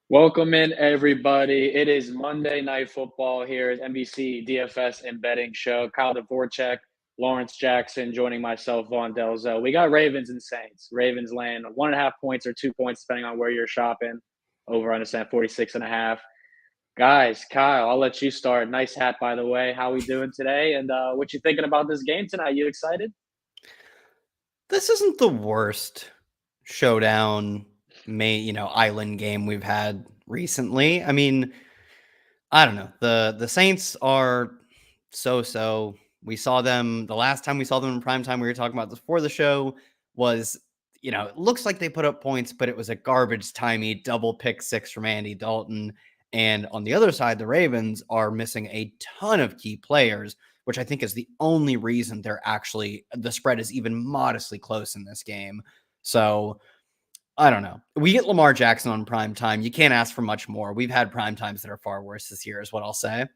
Welcome in, everybody. It is Monday Night Football here at NBC DFS and Betting Show. Kyle Dvorchak, Lawrence Jackson joining myself, Vaughn Dalzell. We got Ravens and Saints. Ravens land 1.5 points or 2 points, depending on where you're shopping. Over understand 46.5. Guys, Kyle, I'll let you start. Nice hat, by the way. How we doing today? And what you thinking about this game tonight? You excited? This isn't the worst showdown island game we've had recently. I mean, I don't know. The Saints are so. We saw them the last time we saw them in prime time. We were talking about this before the show was, it looks like they put up points, but it was a garbage timey double pick six from Andy Dalton. And on the other side, the Ravens are missing a ton of key players, which I think is the only reason the spread is even modestly close in this game. So I don't know. We get Lamar Jackson on prime time. You can't ask for much more. We've had prime times that are far worse this year, is what I'll say.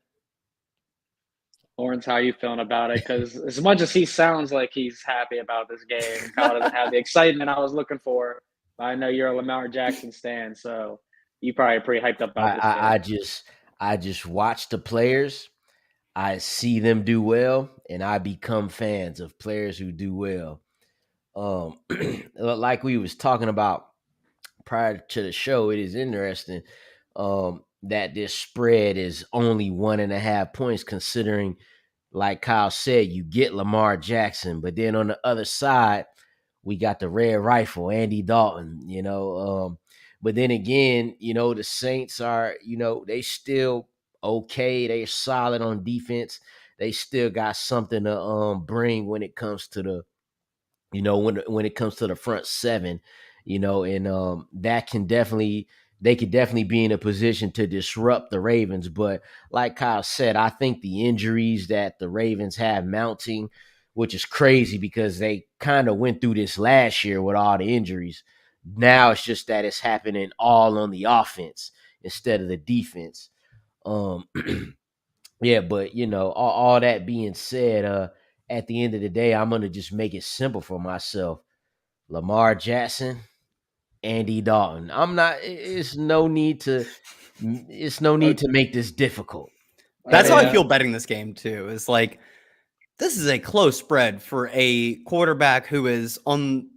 Lawrence, how you feeling about it? Because as much as he sounds like he's happy about this game, Kyle doesn't have the excitement I was looking for. I know you're a Lamar Jackson stan, so you probably pretty hyped up about this I, I, I game. just I just watch the players. I see them do well, and I become fans of players who do well. Like we was talking about prior to the show, it is interesting that this spread is only 1.5 points, considering, like Kyle said, you get Lamar Jackson, but then on the other side, we got the red rifle, Andy Dalton. But then again, the Saints are, they still okay. They're solid on defense. They still got something to bring when it comes to the, when it comes to the front seven, and that can definitely they could definitely be in a position to disrupt the Ravens. But like Kyle said, I think the injuries that the Ravens have mounting, which is crazy because they kind of went through this last year with all the injuries. Now it's just that it's happening all on the offense instead of the defense. Um, yeah, but all that being said, at the end of the day, I'm gonna just make it simple for myself. Lamar Jackson, Andy Dalton. I'm not. It's no need to. It's no need to make this difficult. That's how I Yeah, feel betting this game, too. Is like, this is a close spread for a quarterback who is on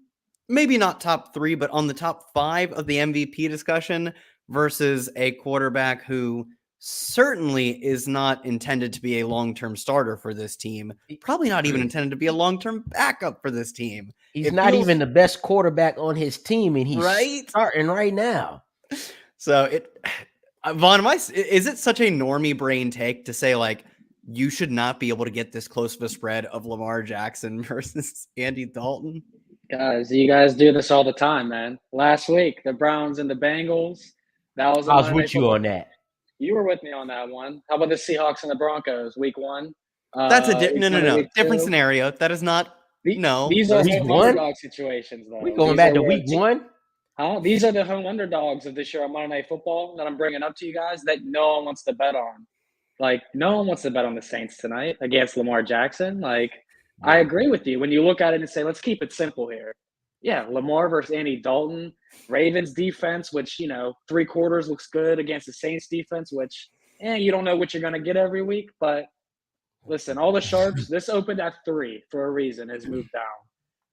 maybe not top three, but on the top five of the MVP discussion versus a quarterback who certainly is not intended to be a long-term starter for this team. Probably not even intended to be a long-term backup for this team. He's It not feels even the best quarterback on his team, and he's right. starting right now. So Vaughn, is it such a normie brain take to say, like, you should not be able to get this close of a spread of Lamar Jackson versus Andy Dalton? guys, you guys do this all the time, man. Last week, the Browns and the Bengals. That was a I was Monday Night with you Football. on that. You were with me on that one. How about the Seahawks and the Broncos, week one? That's Week one or no. week Different two? scenario. That is not, no. These are Those Week two home things. one, underdog situations, we though. going These back are to where week one. huh? These are the home underdogs of this year on Monday Night Football that I'm bringing up to you guys that no one wants to bet on. Like, no one wants to bet on the Saints tonight against Lamar Jackson. Like, I Yeah, agree with you. When you look at it and say, let's keep it simple here. Yeah, Lamar versus Andy Dalton, Ravens defense, which, three quarters looks good against the Saints defense, which, you don't know what you're going to get every week. But listen, all the sharps, this opened at 3 for a reason, has moved down.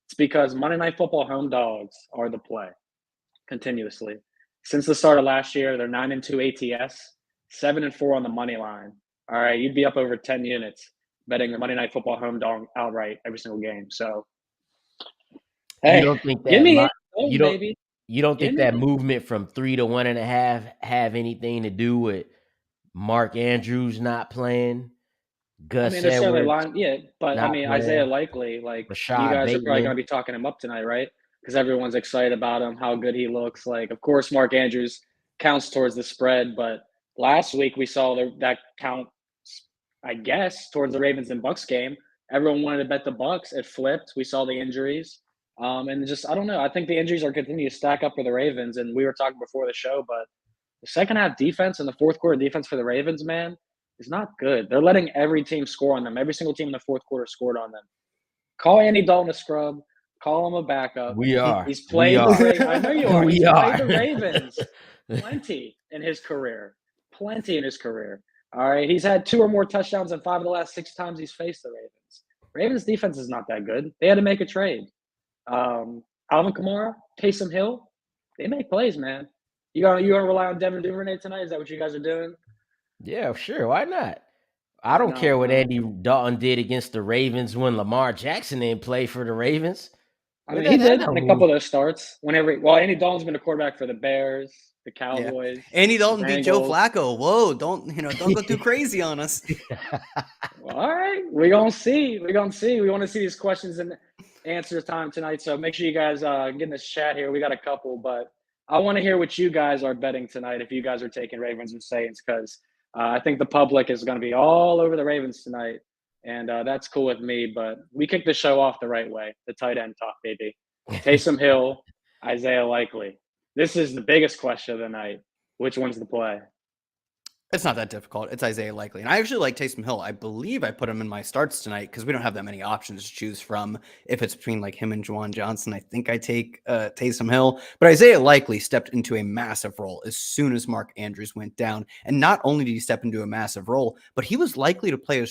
It's because Monday Night Football home dogs are the play continuously. Since the start of last year, they're 9-2 ATS, 7-4 on the money line. All right, you'd be up over 10 units betting the Monday Night Football home dog outright every single game. So, you hey, don't think give that me li- it, Dalton, you don't baby. you don't Give think me that it. movement from 3 to 1.5 have anything to do with Mark Andrews not playing, I mean, Gus they're certainly Edwards lying. Yeah, but I not mean, Isaiah playing, Likely, like you Rashad guys are probably going Bateman? to be talking him up tonight, right? Because everyone's excited about him, how good he looks. Like, of course, Mark Andrews counts towards the spread, but last week we saw that count, I guess, towards the Ravens and Bucks game. Everyone wanted to bet the Bucks. It flipped. We saw the injuries, and just I don't know. I think the injuries are continuing to stack up for the Ravens, and we were talking before the show, but the second half defense and the fourth quarter defense for the Ravens, man, is not good. They're letting every team score on them. Every single team in the fourth quarter scored on them. Call Andy Dalton a scrub. Call him a backup. We are. He's played I know you are. He's played the Ravens plenty in his career. All right. He's had 2 or more touchdowns in 5 of the last 6 times he's faced the Ravens. Ravens defense is not that good. They had to make a trade. Alvin Kamara, Taysom Hill, they make plays, man. You gonna rely on Devin Duvernay tonight? Is that what you guys are doing? Yeah, sure. Why not? I don't care what Andy Dalton did against the Ravens when Lamar Jackson didn't play for the Ravens. I mean, he did in a couple of those starts. Andy Dalton's been a quarterback for the Bears, the Cowboys. Yeah. Andy Dalton beat Joe Flacco. Whoa, don't go too crazy on us. Well, all right, we're gonna see. We want to see these questions and answers time tonight. So make sure you guys get in this chat here. We got a couple, but I want to hear what you guys are betting tonight. If you guys are taking Ravens or Saints, because I think the public is going to be all over the Ravens tonight. And that's cool with me, but we kicked the show off the right way. The tight end talk, baby. Taysom Hill, Isaiah Likely. This is the biggest question of the night. Which one's the play? It's not that difficult. It's Isaiah Likely. And I actually like Taysom Hill. I believe I put him in my starts tonight because we don't have that many options to choose from. If it's between like him and Juwan Johnson, I think I take Taysom Hill. But Isaiah Likely stepped into a massive role as soon as Mark Andrews went down. And not only did he step into a massive role, but he was likely to play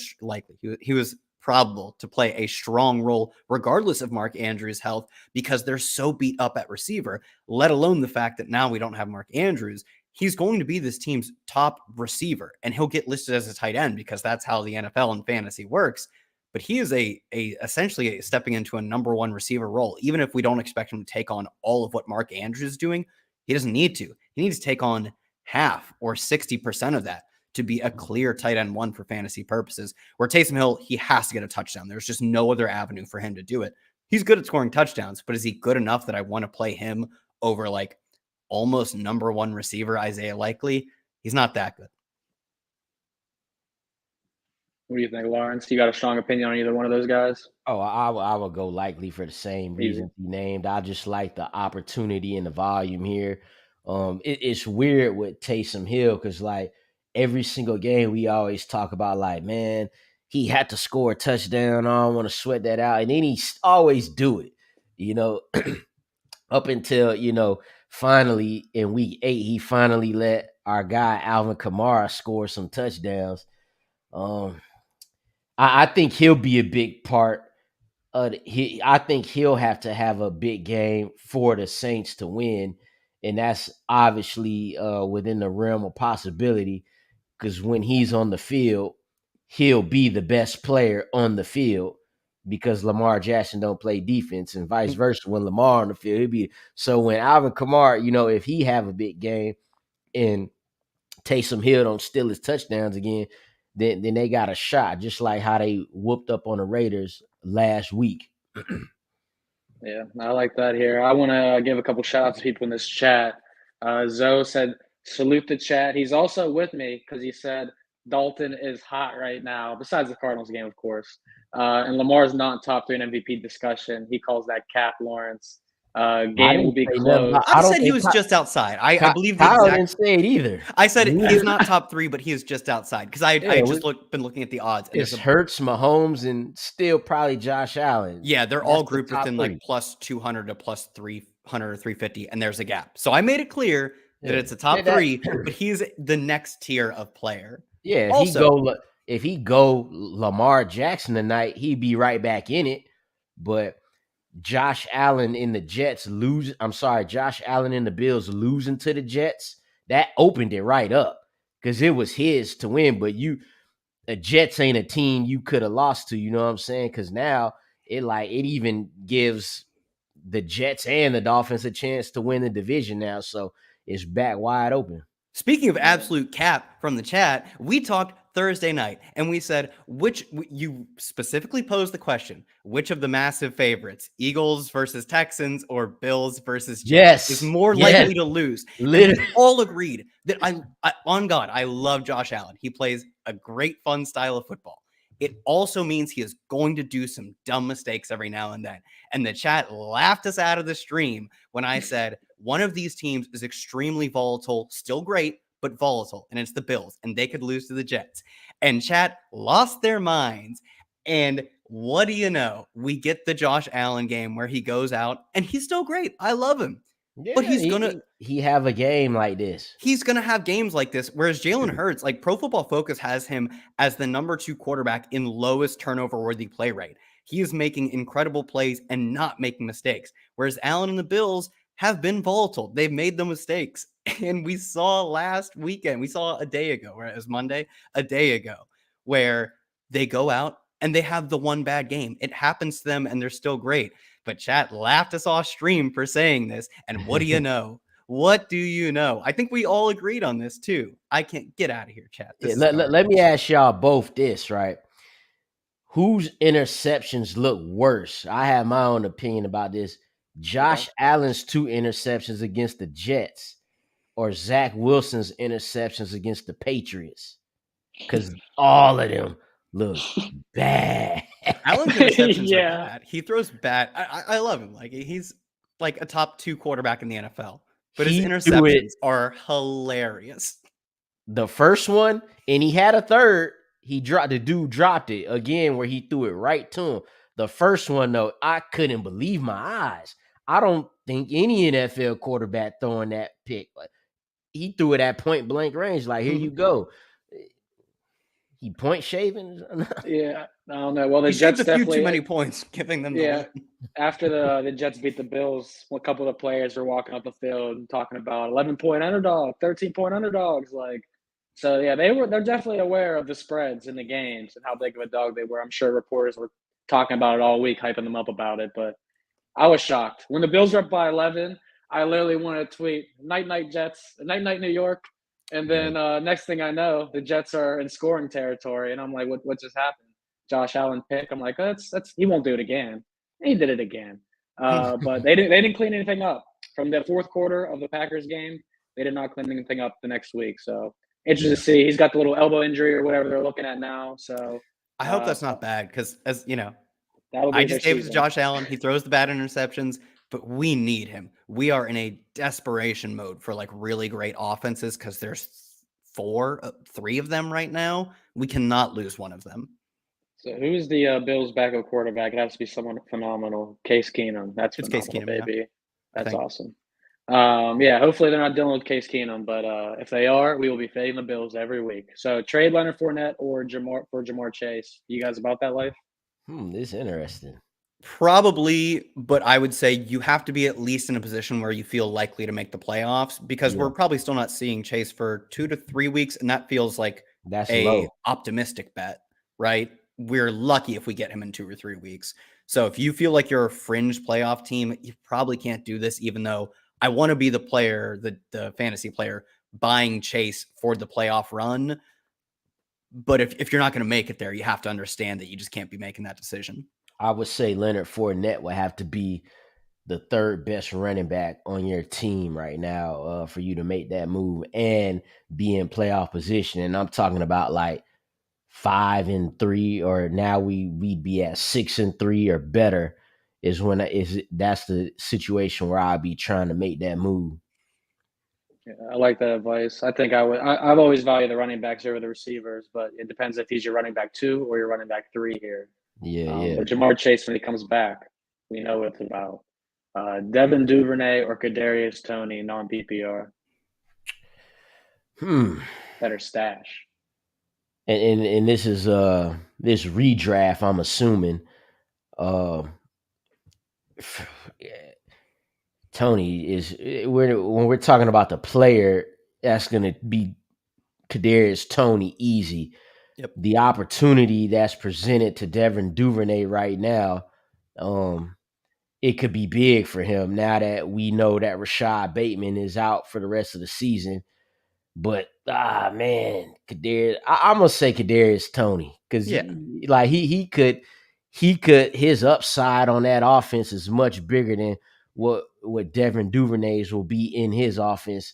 he was probable to play a strong role regardless of Mark Andrews' health because they're so beat up at receiver, let alone the fact that now we don't have Mark Andrews. He's going to be this team's top receiver, and he'll get listed as a tight end because that's how the NFL and fantasy works. But he is essentially stepping into a number 1 receiver role. Even if we don't expect him to take on all of what Mark Andrews is doing, he doesn't need to. He needs to take on half or 60% of that to be a clear tight end 1 for fantasy purposes. Where Taysom Hill, he has to get a touchdown. There's just no other avenue for him to do it. He's good at scoring touchdowns, but is he good enough that I want to play him over like almost number 1 receiver Isaiah Likely? He's not that good. What do you think, Lawrence? You got a strong opinion on either one of those guys? Oh, I will go Likely for the same reasons he named. I just like the opportunity and the volume here. It's weird with Taysom Hill because like every single game we always talk about like, man, he had to score a touchdown. I don't want to sweat that out. And then he always do it, up until, finally in week 8, he finally let our guy Alvin Kamara score some touchdowns. I think he'll be a big part of I think he'll have to have a big game for the Saints to win. And that's obviously within the realm of possibility because when he's on the field, he'll be the best player on the field because Lamar Jackson don't play defense and vice versa. When Lamar on the field, he'll be. So when Alvin Kamara, if he have a big game and Taysom Hill don't steal his touchdowns again, then they got a shot, just like how they whooped up on the Raiders last week. Yeah, I like that here. I want to give a couple shout outs to people in this chat. Zoe said, salute the chat. He's also with me because he said Dalton is hot right now, besides the Cardinals game, of course. And Lamar's not top 3 in MVP discussion. He calls that cap, Lawrence. Game will be close. I said he was just outside. I believe Kyle didn't say it either. I said he's not top 3, but he is just outside because I just been looking at the odds. It's Hurts, Mahomes, and still probably Josh Allen. Yeah, they're all grouped within like plus 200 to plus 300 or 350, and there's a gap. So I made it clear that it's a top 3, but he's the next tier of player. Yeah, if he go Lamar Jackson tonight, he'd be right back in it. But Josh Allen in the Jets Josh Allen in the Bills losing to the Jets, that opened it right up because it was his to win. But the Jets ain't a team you could have lost to, you know what I'm saying? Because now it even gives the Jets and the Dolphins a chance to win the division now. So it's back wide open. Speaking of absolute cap from the chat, we talked Thursday night and we said, you specifically posed the question, which of the massive favorites, Eagles versus Texans or Bills versus Jets, is more likely to lose? We all agreed that on God, I love Josh Allen. He plays a great, fun style of football. It also means he is going to do some dumb mistakes every now and then. And the chat laughed us out of the stream when I said, one of these teams is extremely volatile, still great, but volatile, and it's the Bills, and they could lose to the Jets. And chat lost their minds and what do you know? We get the Josh Allen game where he goes out and he's still great. I love him. Yeah, but he have a game like this. He's gonna have games like this. Whereas Jalen Hurts, like Pro Football Focus has him as the number 2 quarterback in lowest turnover worthy play rate. He is making incredible plays and not making mistakes. Whereas Allen and the Bills have been volatile. They've made the mistakes. And we saw last weekend, we saw a day ago, right? It was Monday, a day ago, where they go out and they have the one bad game. It happens to them and they're still great. But chat laughed us off stream for saying this. And what do you know? What do you know? I think we all agreed on this too. I can't get out of here, chat. Let me ask y'all both this, right? Whose interceptions look worse? I have my own opinion about this. Josh Allen's 2 interceptions against the Jets or Zach Wilson's interceptions against the Patriots? Because all of them look bad. Allen's interceptions are bad. He throws bad. I love him. Like he's like a top 2 quarterback in the NFL. But his interceptions are hilarious. The first one, and he had a third. The dude dropped it again where he threw it right to him. The first one, though, I couldn't believe my eyes. I don't think any NFL quarterback throwing that pick. Like, he threw it at point blank range. Like, here you go. He point shaving? Yeah, I don't know. Well, the he Jets a few definitely too many points, giving them the win. After the Jets beat the Bills, a couple of the players were walking up the field and talking about 11-point underdog, 13-point underdogs. Like, so yeah, they're definitely aware of the spreads in the games and how big of a dog they were. I'm sure reporters were talking about it all week, hyping them up about it. But I was shocked when the Bills were up by 11. I literally wanted to tweet "Night night Jets, night night New York." And then next thing I know, the Jets are in scoring territory, and I'm like, "What just happened?" Josh Allen pick. I'm like, "That's he won't do it again." He did it again, but they didn't clean anything up from the fourth quarter of the Packers game. They did not clean anything up the next week. So interesting to see. He's got the little elbow injury or whatever they're looking at now. So I hope that's not bad because, as you know, I just gave it to Josh Allen. He throws the bad interceptions. But we need him. We are in a desperation mode for like really great offenses because there's 3 of them right now. We cannot lose one of them. So who's the Bills' backup quarterback? It has to be someone phenomenal. Case Keenum. That's phenomenal, Case Keenum, baby. Yeah. That's awesome. Hopefully they're not dealing with Case Keenum, but if they are, we will be fading the Bills every week. So trade Leonard Fournette or Jamar Chase. You guys about that life? This is interesting. Probably, but I would say you have to be at least in a position where you feel likely to make the playoffs because we're probably still not seeing Chase for 2 to 3 weeks, and that feels like that's a optimistic bet, right? We're lucky if we get him in 2 or 3 weeks. So if you feel like you're a fringe playoff team, you probably can't do this, even though I want to be the player, the fantasy player, buying Chase for the playoff run. But if you're not going to make it there, you have to understand that you just can't be making that decision. I would say Leonard Fournette would have to be the 3rd best running back on your team right now for you to make that move and be in playoff position. And I'm talking about like 5-3, or now we'd be at 6-3 or better that's the situation where I'll be trying to make that move. Yeah, I like that advice. I think I've always valued the running backs over the receivers, but it depends if he's your running back 2 or your running back 3 here. Yeah. But Jamar Chase, when he comes back, we know what it's about. Devin Duvernay or Kadarius Toney, non-PPR. Better stash. And this is this redraft, I'm assuming. Toney is when we're talking about the player, that's gonna be Kadarius Toney easy. Yep. The opportunity that's presented to Devin Duvernay right now, it could be big for him now that we know that Rashad Bateman is out for the rest of the season. But man, Kadarius, I'm gonna say Kadarius Toney because he could his upside on that offense is much bigger than what Devin Duvernay's will be in his offense.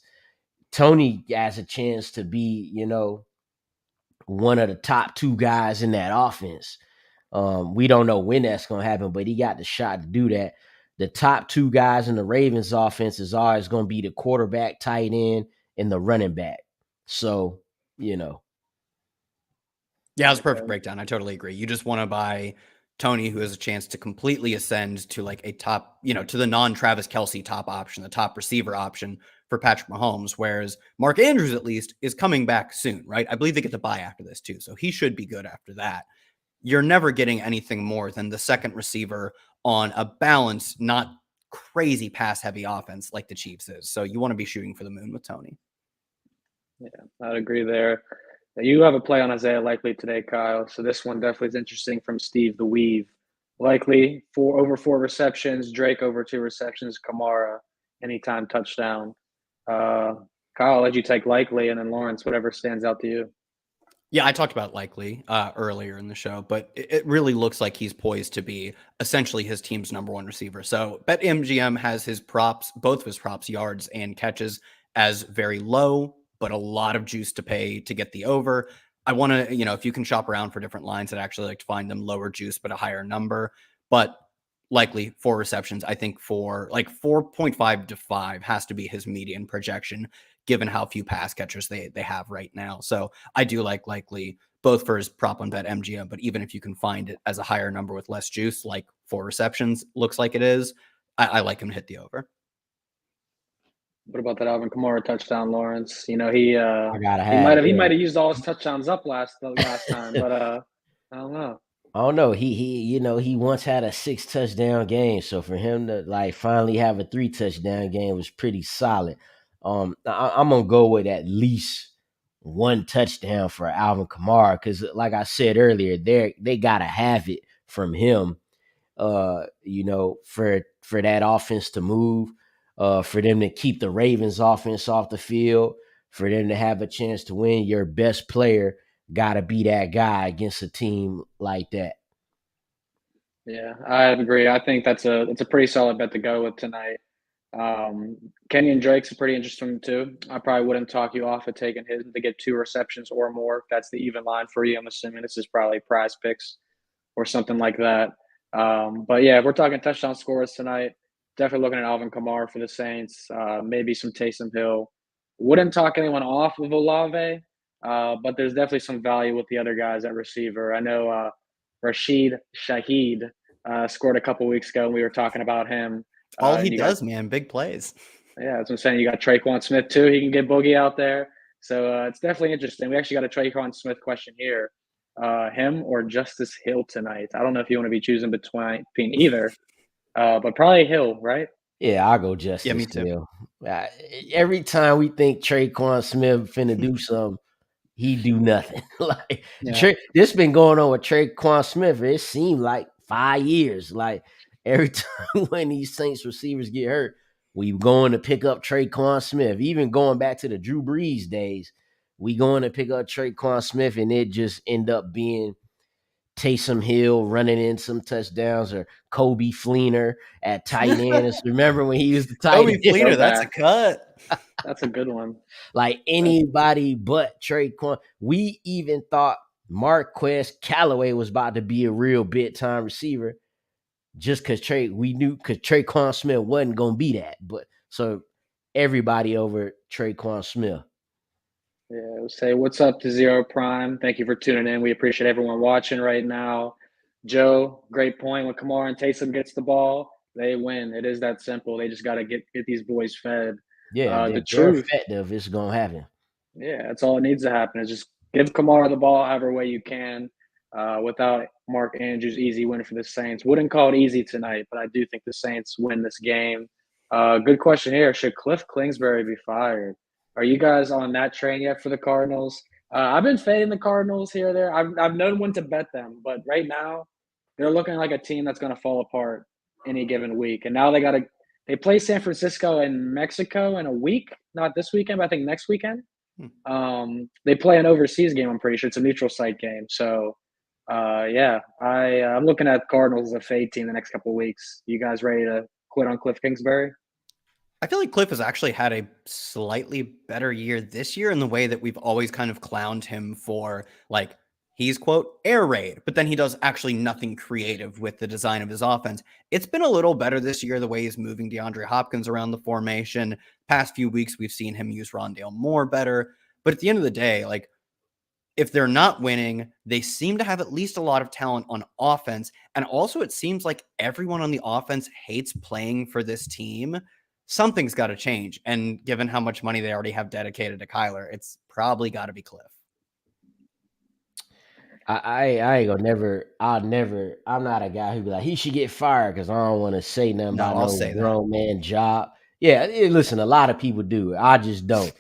Toney has a chance to be, one of the top 2 guys in that offense. We don't know when that's going to happen, but he got the shot to do that. The top 2 guys in the Ravens offense is always going to be the quarterback, tight end, and the running back. So, Yeah, it was a perfect breakdown. I totally agree. You just want to buy Tony, who has a chance to completely ascend to like a top, to the non-Travis Kelce top option, the top receiver option for Patrick Mahomes, whereas Mark Andrews, at least, is coming back soon, right? I believe they get to bye after this too, so he should be good after that. You're never getting anything more than the second receiver on a balanced, not crazy pass-heavy offense like the Chiefs is. So you want to be shooting for the moon with Tony. Yeah, I'd agree there. You have a play on Isaiah Likely today, Kyle. So this one definitely is interesting from Steve the Weave. Likely over 4 receptions, Drake over 2 receptions, Kamara anytime touchdown. Kyle, I'll let you take Likely, and then Lawrence, whatever stands out to you. Yeah, I talked about Likely earlier in the show, but it really looks like he's poised to be essentially his team's number 1 receiver. So BetMGM has his props, both of his props, yards and catches, as very low, but a lot of juice to pay to get the over. I want to, if you can shop around for different lines, I'd actually like to find them lower juice, but a higher number. But Likely 4 receptions, I think for like 4.5 to 5 has to be his median projection, given how few pass catchers they have right now. So I do like Likely both for his prop on BetMGM, but even if you can find it as a higher number with less juice, like 4 receptions looks like it is, I like him to hit the over. What about that Alvin Kamara touchdown, Lawrence? He might have used all his touchdowns up last time, but I don't know. I don't know. He once had a 6 touchdown game, so for him to like finally have a 3 touchdown game was pretty solid. I'm gonna go with at least 1 touchdown for Alvin Kamara because, like I said earlier, they gotta have it from him. For that offense to move, for them to keep the Ravens offense off the field, for them to have a chance to win. Your best player gotta be that guy against a team like that. Yeah, I agree. I think it's a pretty solid bet to go with tonight. Kenyon Drake's pretty interesting too. I probably wouldn't talk you off of taking him to get 2 receptions or more. If that's the even line for you, I'm assuming this is probably Prize Picks or something like that. But yeah, if we're talking touchdown scores tonight, definitely looking at Alvin Kamara for the Saints. Maybe some Taysom Hill. Wouldn't talk anyone off of Olave, but there's definitely some value with the other guys at receiver. I know Rashid Shaheed scored a couple weeks ago, and we were talking about him. All he does, man, big plays. Yeah, that's what I'm saying. You got Traquan Smith too. He can get Boogie out there. So it's definitely interesting. We actually got a Traquan Smith question here. Him or Justice Hill tonight? I don't know if you want to be choosing between either, but probably Hill, right? Yeah, I'll go Justice me too. Hill. Every time we think Traquan Smith finna do something, he do nothing. This been going on with Traquan Smith. It seemed like 5 years. Like every time when these Saints receivers get hurt, we going to pick up Traquan Smith. Even going back to the Drew Brees days, we going to pick up Traquan Smith, and it just end up being Taysom Hill running in some touchdowns or Kobe Fleener at tight end. Remember when he used the tight end? Kobe Fleener, that's a cut. That's a good one. Like anybody but Traquan. We even thought Marquez Callaway was about to be a real big time receiver just because Traquan Smith wasn't going to be that. But so everybody over Traquan Smith. Yeah, we'll say what's up to Zero Prime. Thank you for tuning in. We appreciate everyone watching right now. Joe, great point. When Kamara and Taysom gets the ball, they win. It is that simple. They just got to get these boys fed. Yeah, the truth. Effective, it's going to happen. Yeah, that's all it needs to happen is just give Kamara the ball however way you can without Mark Andrews. Easy win for the Saints. Wouldn't call it easy tonight, but I do think the Saints win this game. Good question here. Should Cliff Kingsbury be fired? Are you guys on that train yet for the Cardinals? I've been fading the Cardinals here or there. I've known when to bet them, but right now they're looking like a team that's going to fall apart any given week. And now they play San Francisco and Mexico in a week. Not this weekend, but I think next weekend. They play an overseas game, I'm pretty sure. It's a neutral site game. So, I'm looking at Cardinals as a fade team the next couple of weeks. You guys ready to quit on Cliff Kingsbury? I feel like Cliff has actually had a slightly better year this year in the way that we've always kind of clowned him for, like, he's, quote, air raid, but then he does actually nothing creative with the design of his offense. It's been a little better this year, the way he's moving DeAndre Hopkins around the formation. Past few weeks, we've seen him use Rondale Moore better. But at the end of the day, like, if they're not winning, they seem to have at least a lot of talent on offense. And also it seems like everyone on the offense hates playing for this team. Something's got to change. And given how much money they already have dedicated to Kyler, it's probably got to be Cliff. I ain't gonna I'm not a guy who be like, he should get fired because I don't want to say nothing about I'll say grown man job. Yeah, listen, a lot of people do. I just don't.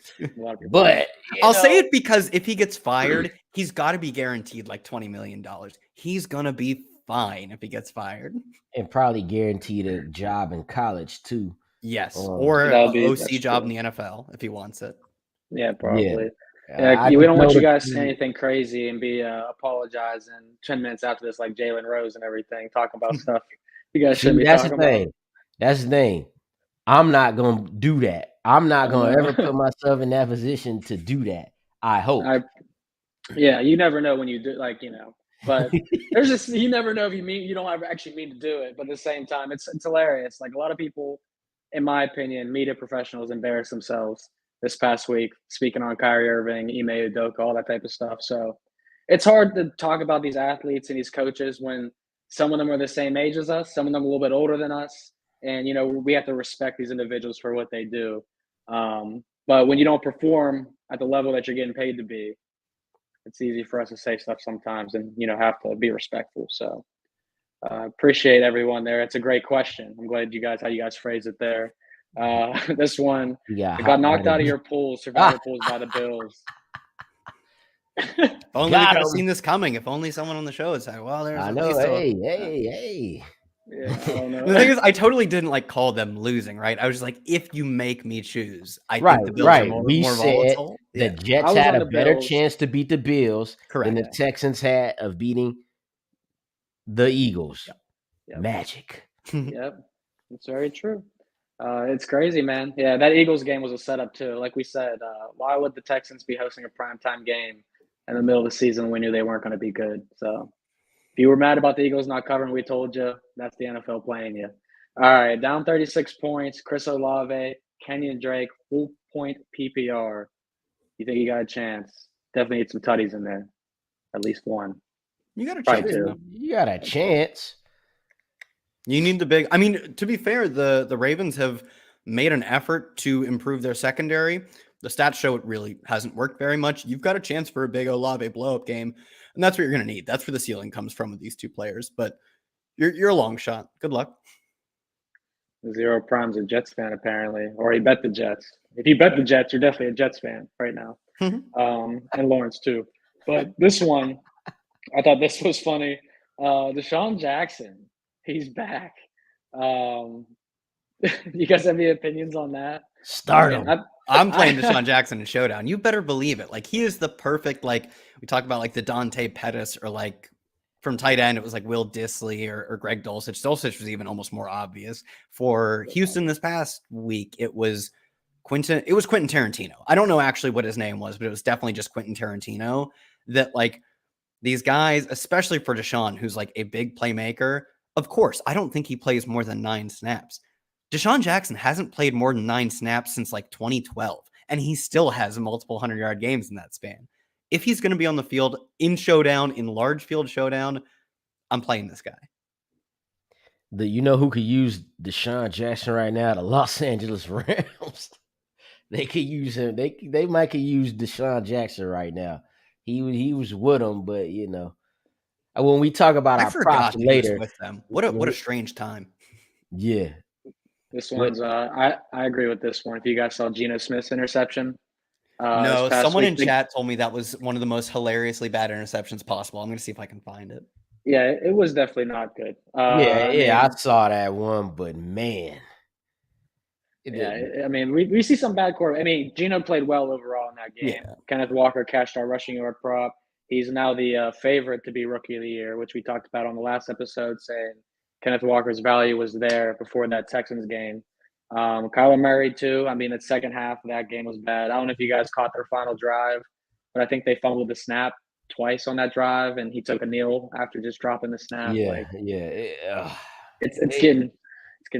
But I'll say it because if he gets fired, he's got to be guaranteed like $20 million. He's going to be fine if he gets fired. And probably guaranteed a job in college too. Yes, or an OC job in the NFL if he wants it. Yeah, probably. Yeah. We don't want you guys to say anything crazy and be apologizing 10 minutes after this, like Jalen Rose and everything, talking about stuff you guys shouldn't be talking about. That's the thing. I'm not going to do that. I'm not going to ever put myself in that position to do that. I hope. You never know when you do, but there's just, you never know if you don't ever actually mean to do it. But at the same time, it's hilarious. Like a lot of people, in my opinion, media professionals embarrass themselves this past week, speaking on Kyrie Irving, Ime Udoka, all that type of stuff. So it's hard to talk about these athletes and these coaches when some of them are the same age as us, some of them a little bit older than us. And, we have to respect these individuals for what they do. But when you don't perform at the level that you're getting paid to be, it's easy for us to say stuff sometimes and, have to be respectful. So appreciate everyone there. It's a great question. I'm glad how you guys phrased it there. This one, got knocked out of your pool, survivor pools by the Bills. If only we could have seen this coming. If only someone on the show had said, well, there's I know, hey. Yeah, I don't know. The thing is, I totally didn't call them losing, right? I was just like, if you make me choose, I think the Bills are more volatile. The Jets had a better chance to beat the Bills than the Texans had of beating the Eagles. Yep. Magic. Yep, it's very true. It's crazy, man. Yeah, that Eagles game was a setup too. Like we said, why would the Texans be hosting a primetime game in the middle of the season when we knew they weren't going to be good? So if you were mad about the Eagles not covering, we told you that's the NFL playing you. All right, down 36 points. Chris Olave, Kenyon Drake, full point PPR. You think you got a chance? Definitely need some tutties in there. At least one. You got a chance. You got a chance. You need the big. I mean, to be fair, the Ravens have made an effort to improve their secondary. The stats show it really hasn't worked very much. You've got a chance for a big Olave blow-up game, and that's what you're going to need. That's where the ceiling comes from with these two players. But you're a long shot. Good luck. Zero Prime's a Jets fan, apparently, or he bet the Jets. If you bet the Jets, you're definitely a Jets fan right now. And Lawrence, too. But this one, I thought this was funny. Deshaun Jackson, he's back. You guys have any opinions on that? Start him. I'm playing Deshaun Jackson in Showdown. You better believe it. Like, he is the perfect, like, we talk about, like, the Dante Pettis, or, like, from tight end, it was, like, Will Dissly or Greg Dulcich. Dulcich was even almost more obvious. For Houston this past week, it was Quentin Tarantino. I don't know actually what his name was, but it was definitely just Quentin Tarantino. That, like, these guys, especially for Deshaun, who's, like, a big playmaker, of course, I don't think he plays more than 9 snaps. Deshaun Jackson hasn't played more than 9 snaps since like 2012, and he still has multiple 100-yard games in that span. If he's going to be on the field in Showdown, in large field Showdown, I'm playing this guy. You know who could use Deshaun Jackson right now? The Los Angeles Rams. They could use him. They might could use Deshaun Jackson right now. He was with them, but when we talk about our props later, with them. What a strange time. Yeah. This one's I agree with this one. If you guys saw Geno Smith's interception. No, someone in chat told me that was one of the most hilariously bad interceptions possible. I'm going to see if I can find it. Yeah, it was definitely not good. I saw that one, but man. I mean, we see some bad quarter. I mean, Geno played well overall in that game. Yeah. Kenneth Walker cashed our rushing yard prop. He's now the favorite to be Rookie of the Year, which we talked about on the last episode, saying Kenneth Walker's value was there before that Texans game. Kyler Murray, too. I mean, the second half of that game was bad. I don't know if you guys caught their final drive, but I think they fumbled the snap twice on that drive, and he took a kneel after just dropping the snap. It's getting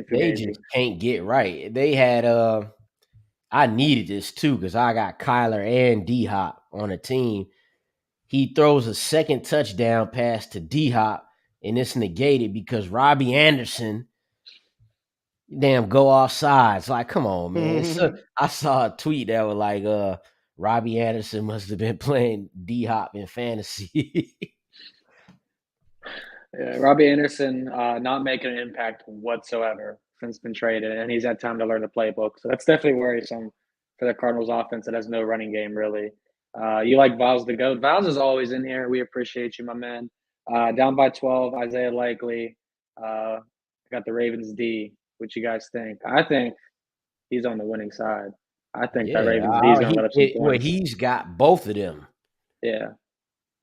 they just can't get right. They had I needed this too because I got Kyler and D-Hop on a team. he throws a second touchdown pass to D-Hop, and it's negated because Robbie Anderson damn go off sides. Like, come on, man. So I saw a tweet that was like, Robbie Anderson must have been playing D-Hop in fantasy. Yeah, Robbie Anderson not making an impact whatsoever since been traded, and he's had time to learn the playbook. So that's definitely worrisome for the Cardinals offense that has no running game, really. You like Vaughn the GOAT. Vaughn is always in here. We appreciate you, my man. Down by 12, Isaiah Likely. Got the Ravens D. What you guys think? I think he's on the winning side. I think that Ravens D is going to let up some points. He's got both of them. Yeah.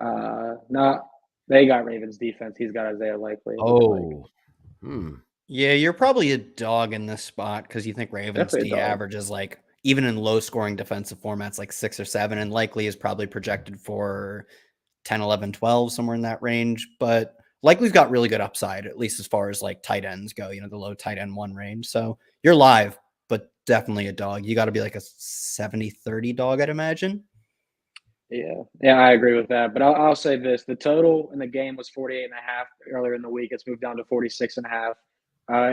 No, they got Ravens defense. He's got Isaiah Likely. Oh. Yeah, you're probably a dog in this spot because you think Ravens D averages like, even in low scoring defensive formats, like 6 or 7, and Likely is probably projected for 10, 11, 12, somewhere in that range. But Likely's got really good upside, at least as far as like tight ends go, the low tight end 1 range. So you're live, but definitely a dog. You got to be like a 70-30 dog, I'd imagine. Yeah, I agree with that. But I'll say this. The total in the game was 48.5 earlier in the week. It's moved down to 46.5.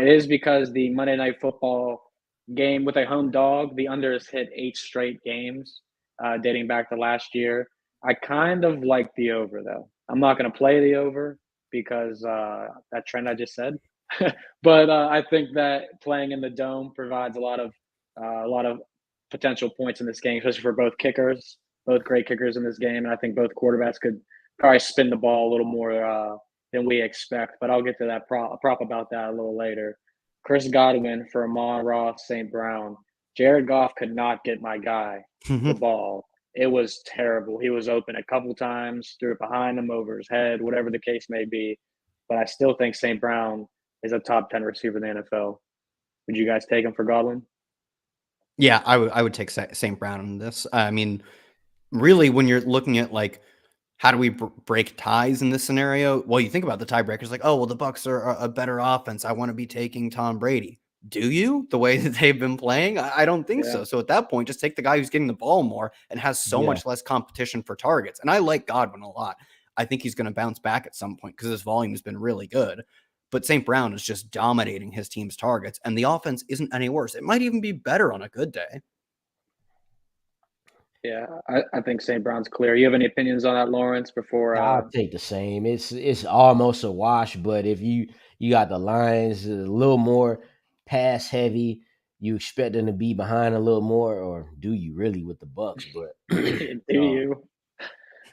It is because the Monday Night Football game with a home dog, the under has hit 8 straight games dating back to last year. I kind of like the over, though. I'm not going to play the over because that trend I just said. But I think that playing in the Dome provides a lot of potential points in this game, especially for both kickers. Both great kickers in this game, and I think both quarterbacks could probably spin the ball a little more than we expect. But I'll get to that prop about that a little later. Chris Godwin for Amon-Ra St. Brown. Jared Goff could not get my guy the ball. It was terrible. He was open a couple times, threw it behind him, over his head, whatever the case may be. But I still think St. Brown is a top 10 receiver in the NFL. Would you guys take him for Godwin? Yeah, I would take St. Brown in this. I mean, really, when you're looking at like, how do we break ties in this scenario? Well, you think about the tiebreakers, like, oh, well, the Bucs are a better offense. I want to be taking Tom Brady. Do you? The way that they've been playing? I don't think so. So at that point, just take the guy who's getting the ball more and has so much less competition for targets. And I like Godwin a lot. I think he's going to bounce back at some point because his volume has been really good. But St. Brown is just dominating his team's targets, and the offense isn't any worse. It might even be better on a good day. Yeah, I think St. Brown's clear. You have any opinions on that, Lawrence? Before I'll take the same. It's almost a wash, but if you got the Lions a little more pass heavy, you expect them to be behind a little more, or do you really with the Bucs? But do you?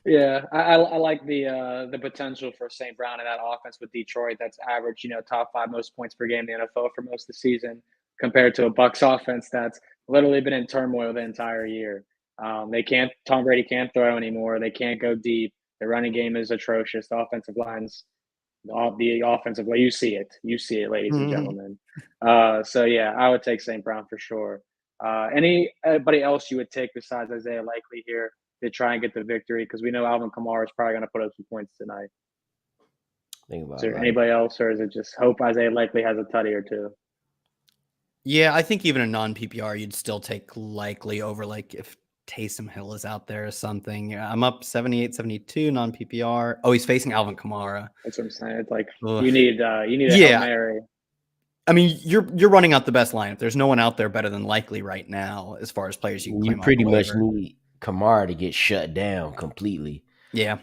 Yeah, I like the potential for St. Brown in that offense with Detroit. That's average, top 5 most points per game in the NFL for most of the season, compared to a Bucs offense that's literally been in turmoil the entire year. Tom Brady can't throw anymore. They can't go deep. The running game is atrocious. The offensive lines, the offensive line, you see it, ladies and gentlemen. So yeah, I would take St. Brown for sure. Anybody else you would take besides Isaiah Likely here to try and get the victory? Because we know Alvin Kamara is probably going to put up some points tonight. Is there anybody else, or is it just hope Isaiah Likely has a tutty or two? Yeah, I think even a non-PPR, you'd still take Likely over like if Taysom Hill is out there or something. I'm up 78-72 non-PPR. Oh, he's facing Alvin Kamara. That's what I'm saying. It's like you need a Hail Mary. I mean, you're running out the best lineup. There's no one out there better than Likely right now as far as players you can claim. You pretty much need Kamara to get shut down completely. Yeah.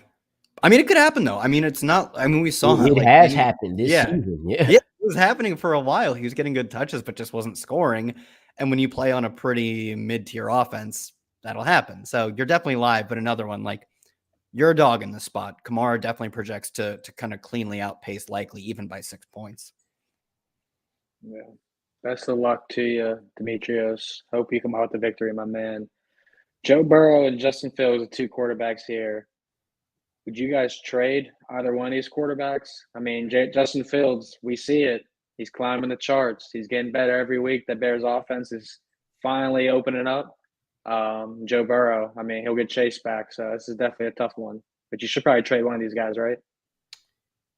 I mean, it could happen though. I mean, it's not. I mean, we saw it has happened this season. Yeah, it was happening for a while. He was getting good touches, but just wasn't scoring. And when you play on a pretty mid-tier offense, that'll happen. So you're definitely live, but another one, like, you're a dog in this spot. Kamara definitely projects to kind of cleanly outpace Likely, even by 6 points. Yeah. Best of luck to you, Demetrios. Hope you come out with the victory, my man. Joe Burrow and Justin Fields are 2 quarterbacks here. Would you guys trade either one of these quarterbacks? I mean, Justin Fields, we see it. He's climbing the charts. He's getting better every week. The Bears offense is finally opening up. Joe Burrow, I mean, he'll get Chase back. So this is definitely a tough one. But you should probably trade one of these guys, right?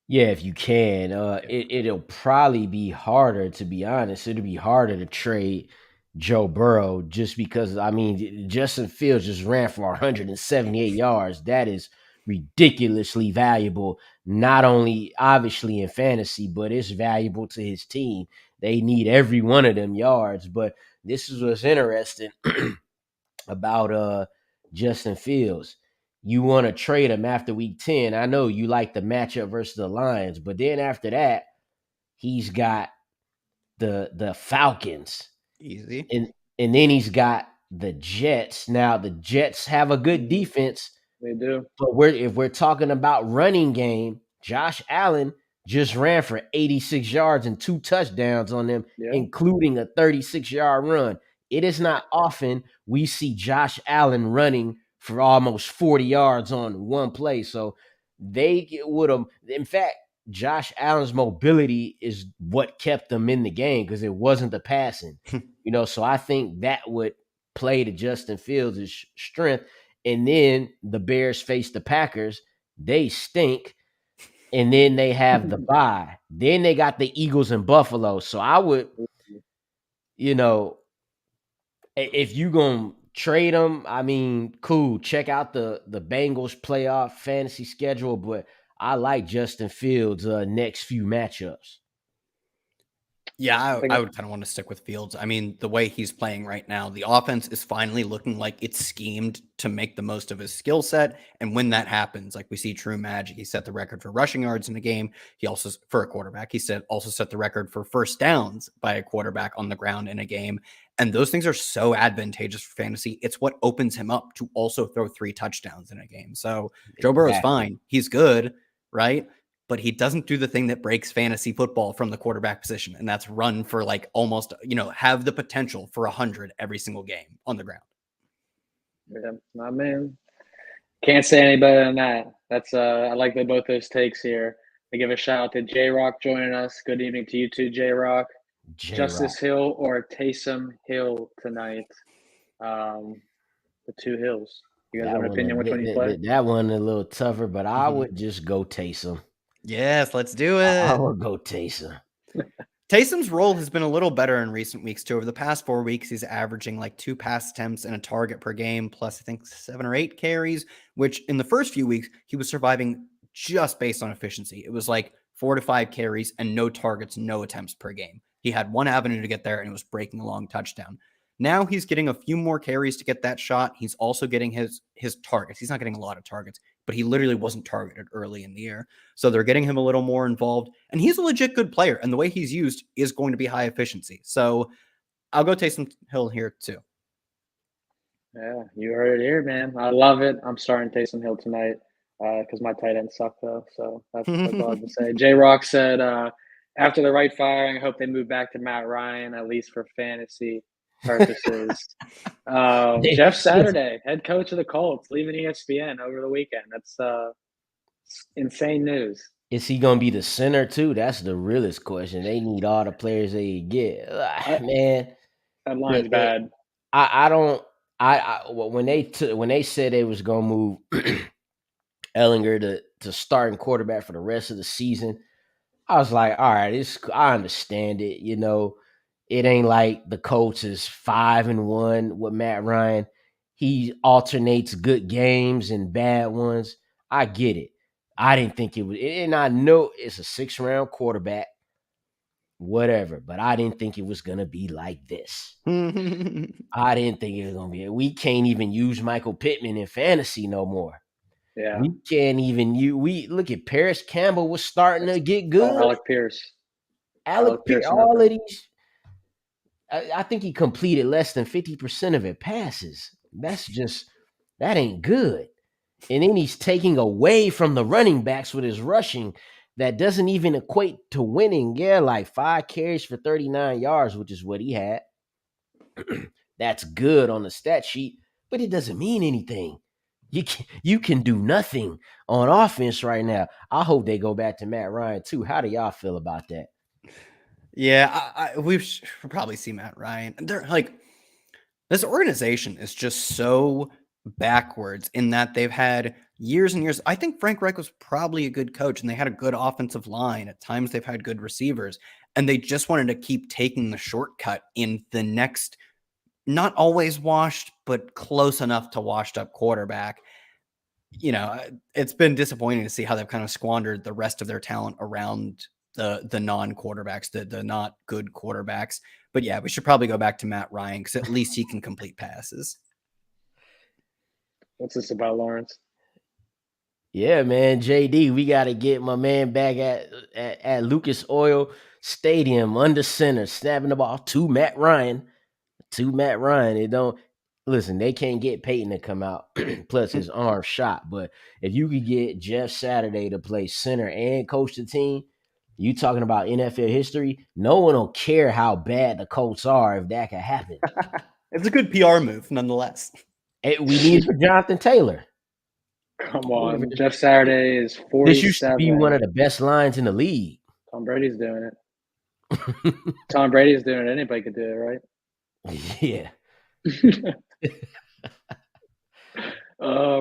Yeah, if you can. It'll probably be harder, to be honest. It'll be harder to trade Joe Burrow just because, I mean, Justin Fields just ran for 178 yards. That is ridiculously valuable, not only obviously in fantasy, but it's valuable to his team. They need every one of them yards. But this is what's interesting about Justin Fields. You want to trade him after week 10. I know you like the matchup versus the Lions, but then after that, he's got the Falcons. Easy. And then he's got the Jets. Now the Jets have a good defense. They do. But if we're talking about running game, Josh Allen just ran for 86 yards and 2 touchdowns on them, including a 36-yard run. It is not often we see Josh Allen running for almost 40 yards on one play. So they would have, in fact, Josh Allen's mobility is what kept them in the game because it wasn't the passing. So I think that would play to Justin Fields' strength. And then the Bears face the Packers. They stink. And then they have the bye. Then they got the Eagles and Buffalo. So I would, if you going to trade them, I mean, cool. Check out the Bengals playoff fantasy schedule. But I like Justin Fields' next few matchups. Yeah, I would kind of want to stick with Fields. I mean, the way he's playing right now, the offense is finally looking like it's schemed to make the most of his skill set. And when that happens, like we see true magic. He set the record for rushing yards in a game. He also, for a quarterback, also set the record for first downs by a quarterback on the ground in a game. And those things are so advantageous for fantasy. It's what opens him up to also throw 3 touchdowns in a game. So Joe Burrow's fine. He's good, right? But he doesn't do the thing that breaks fantasy football from the quarterback position. And that's run for like almost, have the potential for 100 every single game on the ground. Yeah, my man. Can't say any better than that. That's I like both those takes here. I give a shout out to J-Rock joining us. Good evening to you too, J-Rock. Justice Hill or Taysom Hill tonight. The 2 Hills. You guys have an opinion which one you play? That one a little tougher, but I would just go Taysom. Yes, let's do it. I would go Taysom. Taysom's role has been a little better in recent weeks, too. Over the past 4 weeks, he's averaging like 2 pass attempts and a target per game, plus I think 7 or 8 carries, which in the first few weeks, he was surviving just based on efficiency. It was like 4 to 5 carries and no targets, no attempts per game. He had one avenue to get there, and it was breaking a long touchdown. Now he's getting a few more carries to get that shot. He's also getting his targets. He's not getting a lot of targets, but he literally wasn't targeted early in the year. So they're getting him a little more involved, and he's a legit good player. And the way he's used is going to be high efficiency. So I'll go Taysom Hill here too. Yeah, you heard it here, man. I love it. I'm starting Taysom Hill tonight because my tight ends suck though. So that's all I have to say. J-Rock said, after the right firing, I hope they move back to Matt Ryan, at least for fantasy purposes. Jeff Saturday, head coach of the Colts, leaving ESPN over the weekend. That's insane news. Is he gonna be the center too? That's the realest question. They need all the players they get. Man, that line's bad. When they said they was gonna move Ellinger to starting quarterback for the rest of the season, I was like, all right, I understand it. It ain't like the Colts is 5-1 with Matt Ryan. He alternates good games and bad ones. I get it. I didn't think it was, and I know it's a 6th-round quarterback, whatever, but I didn't think it was going to be like this. I didn't think it was going to be. We can't even use Michael Pittman in fantasy no more. Yeah. We can't even look at Paris Campbell was starting to get good. Alec Pierce, all of these. I think he completed less than 50% of his passes. That ain't good. And then he's taking away from the running backs with his rushing that doesn't even equate to winning. Yeah, like 5 carries for 39 yards, which is what he had. That's good on the stat sheet, but it doesn't mean anything. You can do nothing on offense right now. I hope they go back to Matt Ryan too. How do y'all feel about that? Yeah, we'll probably see Matt Ryan. They're like, this organization is just so backwards in that they've had years and years. I think Frank Reich was probably a good coach, and they had a good offensive line. At times they've had good receivers, and they just wanted to keep taking the shortcut in the next, not always washed, but close enough to washed up quarterback. it's been disappointing to see how they've kind of squandered the rest of their talent around the non-quarterbacks, the not good quarterbacks. But yeah, we should probably go back to Matt Ryan because at least he can complete passes. What's this about, Lawrence? Yeah, man, JD, we got to get my man back at Lucas Oil Stadium under center, snapping the ball to Matt Ryan. It don't listen. They can't get Peyton to come out, plus his arm shot. But if you could get Jeff Saturday to play center and coach the team, you talking about NFL history. No one will care how bad the Colts are if that can happen. It's a good PR move, nonetheless. We need Jonathan Taylor. Come on, Jeff Saturday is 47. This used to be one of the best lines in the league. Tom Brady's doing it. Tom Brady's doing it. Anybody could do it, right? Yeah.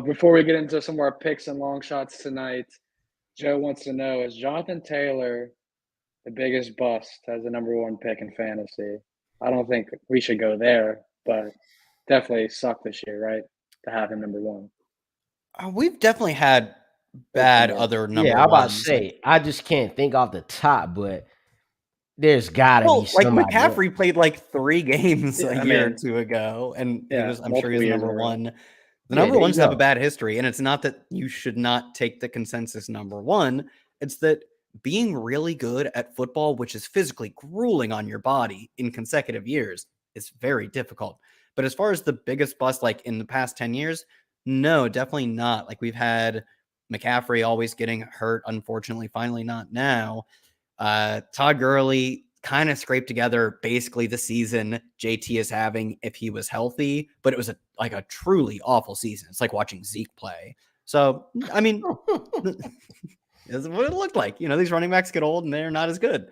Before we get into some more picks and long shots tonight, Joe wants to know, is Jonathan Taylor the biggest bust as the number one pick in fantasy? I don't think we should go there, but definitely sucked this year, right? To have him number one. We've definitely had bad other number ones. Yeah, I'm about to ones. say, I just can't think off the top, but there's got to be somebody. Like McCaffrey played like 3 games a year or 2 ago, and I'm sure he was number one. The number ones have a bad history, and it's not that you should not take the consensus number one. It's that being really good at football, which is physically grueling on your body in consecutive years, is very difficult. But as far as the biggest bust, like in the past 10 years, no, definitely not. Like we've had McCaffrey always getting hurt, unfortunately, finally not now. Todd Gurley kind of scraped together basically the season JT is having if he was healthy, but it was a truly awful season. It's like watching Zeke play. So, I mean, that's what it looked like. These running backs get old and they're not as good.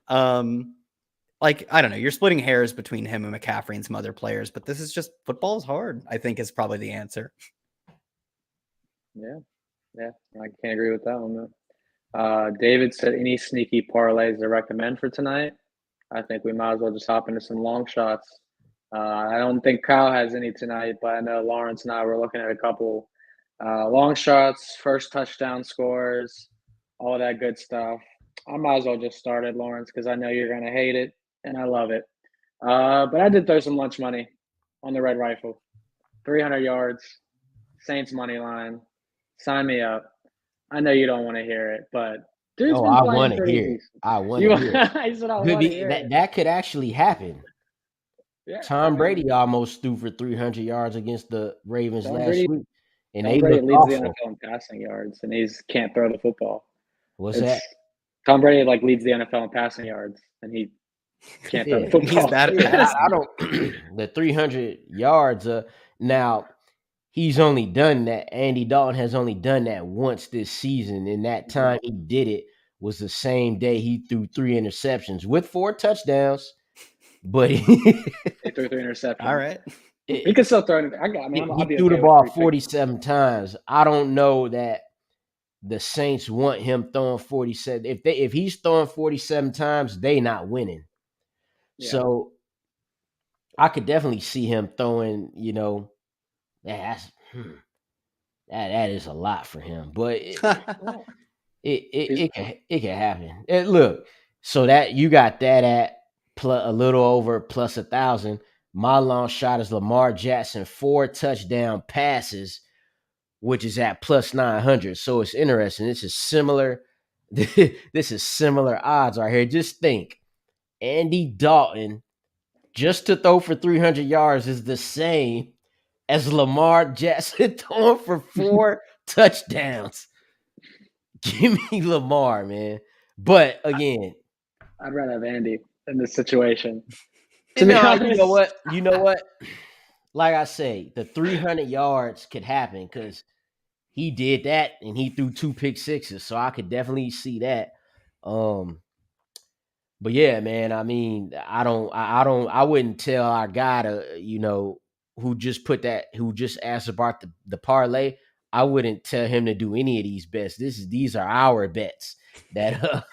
Like, I don't know, you're splitting hairs between him and McCaffrey and some other players, but this is just football is hard, I think is probably the answer. Yeah, I can't agree with that one, though. David said, any sneaky parlays to recommend for tonight? I think we might as well just hop into some long shots. I don't think Kyle has any tonight, but I know Lawrence and I were looking at a couple long shots, first touchdown scores, all that good stuff. I might as well just start it, Lawrence, because I know you're going to hate it, and I love it. But I did throw some lunch money on the Red Rifle. 300 yards, Saints money line. Sign me up. I know you don't want to hear it, but dude's been I playing want to pretty hear it. decent. I want to hear it. He said, I want to hear it. That could actually happen. Yeah, Tom Brady almost threw for 300 yards against the Ravens last week. And Tom Brady leads the NFL in passing yards, and he can't throw the football. What's that? Tom Brady leads the NFL in passing yards, and he can't throw the football. He's bad at passing. I don't. The 300 yards. Now he's only done that. Andy Dalton has only done that once this season, and that time he did it was the same day he threw 3 interceptions with 4 touchdowns. But he threw 3 interceptions. All right. He can still throw it. He threw the ball 47 times. I don't know that the Saints want him throwing 47. If he's throwing 47 times, they not winning. Yeah. So I could definitely see him throwing, that is a lot for him. But it can happen. Look, so that you got that at a little over plus 1,000. My long shot is Lamar Jackson 4 touchdown passes, which is at plus 900. So it's interesting. This is similar. This is similar odds right here. Just think, Andy Dalton just to throw for 300 yards is the same as Lamar Jackson throwing for 4 touchdowns. Give me Lamar, man. But again, I'd rather have Andy in this situation. You know what? Like I say, the 300 yards could happen because he did that and he threw 2 pick sixes, so I could definitely see that. But yeah, man. I mean, I wouldn't tell our guy to, who just asked about the parlay. I wouldn't tell him to do any of these bets. These are our bets. That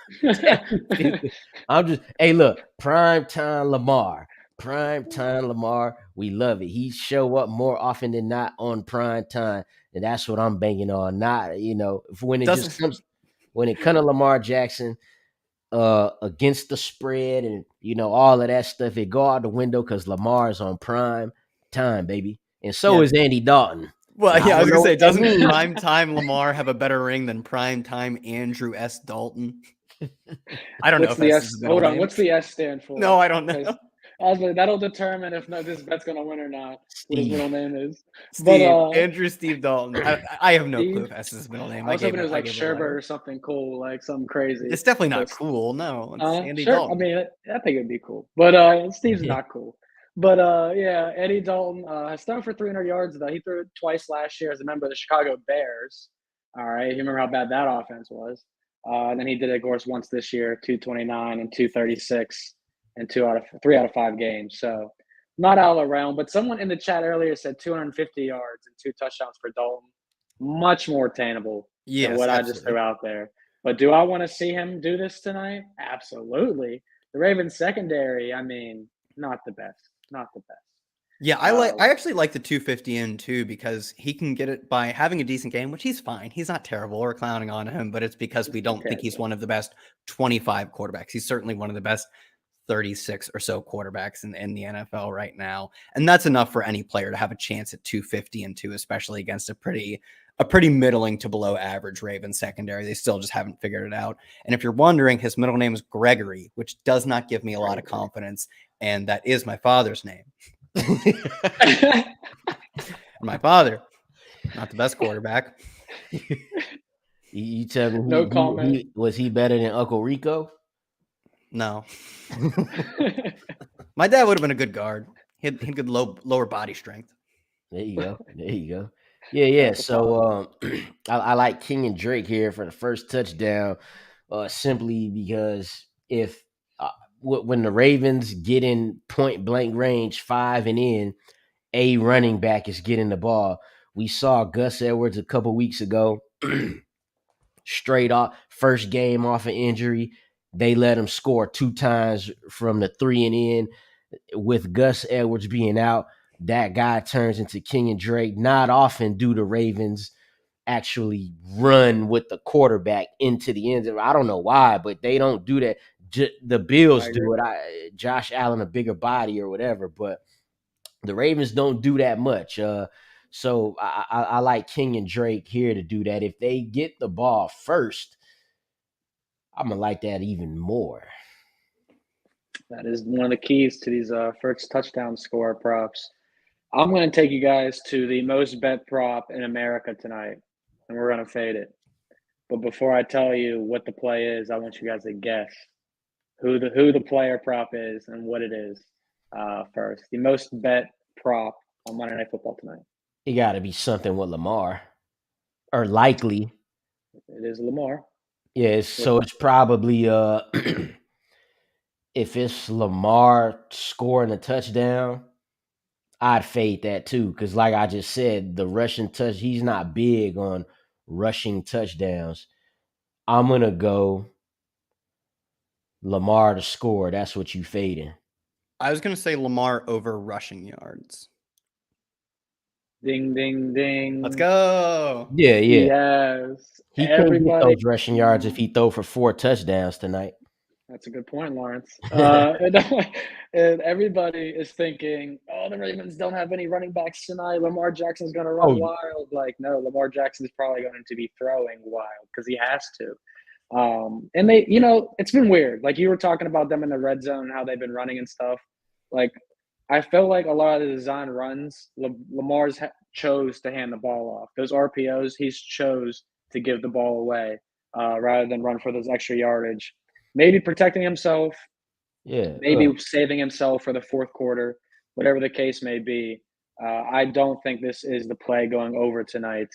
I'm just, hey, look, prime time Lamar. Prime time Lamar, we love it. He show up more often than not on prime time, and that's what I'm banking on. Not when it just Doesn't comes to Lamar Jackson against the spread and all of that stuff, it go out the window because Lamar is on prime time, baby, and so Yeah. is Andy Dalton. Well, Now, yeah, I was don't know gonna say, what that doesn't means. prime time Lamar have a better ring than prime time Andrew S. Dalton? I don't know What's if the S is S? his middle Hold on. name. What's the S stand for? No, I don't know. Because that'll determine if this bet's gonna win or not. What his Steve. middle name is. Andrew Dalton. I have no clue Steve. if S is his middle name. I was hoping it was I like gave it Sherbert away. or something cool, like something crazy. It's definitely not But cool. No, it's Andy sure. Dalton. I mean, I think it'd be cool. But Steve's not cool. But yeah, Eddie Dalton has thrown for 300 yards though. He threw it twice last year as a member of the Chicago Bears. All right, you remember how bad that offense was. And then he did it, of course, once this year, 229 and 236 in 3 out of 5 games. So not out of the realm. But someone in the chat earlier said 250 yards and 2 touchdowns for Dalton. Much more attainable than what I just threw out there. But do I want to see him do this tonight? Absolutely. The Ravens secondary, I mean, not the best. Not the best. Yeah, I actually like the 250 in too because he can get it by having a decent game, which he's fine. He's not terrible. We're clowning on him, but it's because we don't think he's one of the best 25 quarterbacks. He's certainly one of the best 36 or so quarterbacks in the NFL right now. And that's enough for any player to have a chance at 250 and 2, especially against a pretty middling to below average Ravens secondary. They still just haven't figured it out. And if you're wondering, his middle name is Gregory, which does not give me a lot of confidence. And that is my father's name. My father, not the best quarterback. You tell me, no comment. Was he better than Uncle Rico? No. My dad would have been a good guard. He had good lower body strength. There you go. Yeah. So I like King and Drake here for the first touchdown, simply because if when the Ravens get in point blank range 5 and in, a running back is getting the ball. We saw Gus Edwards a couple weeks ago, straight off first game off an injury. They let him score 2 times from the 3 and in. With Gus Edwards being out, that guy turns into King and Drake. Not often do the Ravens actually run with the quarterback into the end zone. I don't know why, but they don't do that. The Bills do it. Josh Allen, a bigger body or whatever, but the Ravens don't do that much. So I like King and Drake here to do that. If they get the ball first, I'm going to like that even more. That is one of the keys to these first touchdown score props. I'm going to take you guys to the most bet prop in America tonight, and we're going to fade it. But before I tell you what the play is, I want you guys to guess who the player prop is and what it is first. The most bet prop on Monday Night Football tonight. It got to be something with Lamar, or likely. It is Lamar. Yeah, so it's probably if it's Lamar scoring a touchdown, I'd fade that too. Because like I just said, the rushing touch, he's not big on rushing touchdowns. I'm going to go Lamar to score. That's what you fading. I was going to say Lamar over rushing yards. Ding, ding, ding. Let's go. Yeah. Yes. He couldn't get those rushing yards if he throw for 4 touchdowns tonight. That's a good point, Lawrence. And everybody is thinking, oh, the Ravens don't have any running backs tonight. Lamar Jackson's going to run wild. Like, no, Lamar Jackson's probably going to be throwing wild because he has to. And they, it's been weird. Like you were talking about them in the red zone and how they've been running and stuff. Like, I feel like a lot of the design runs, Lamar's chose to hand the ball off. Those RPOs, he's chose to give the ball away rather than run for those extra yardage. Maybe protecting himself. Yeah. Maybe saving himself for the fourth quarter, whatever the case may be. I don't think this is the play going over tonight.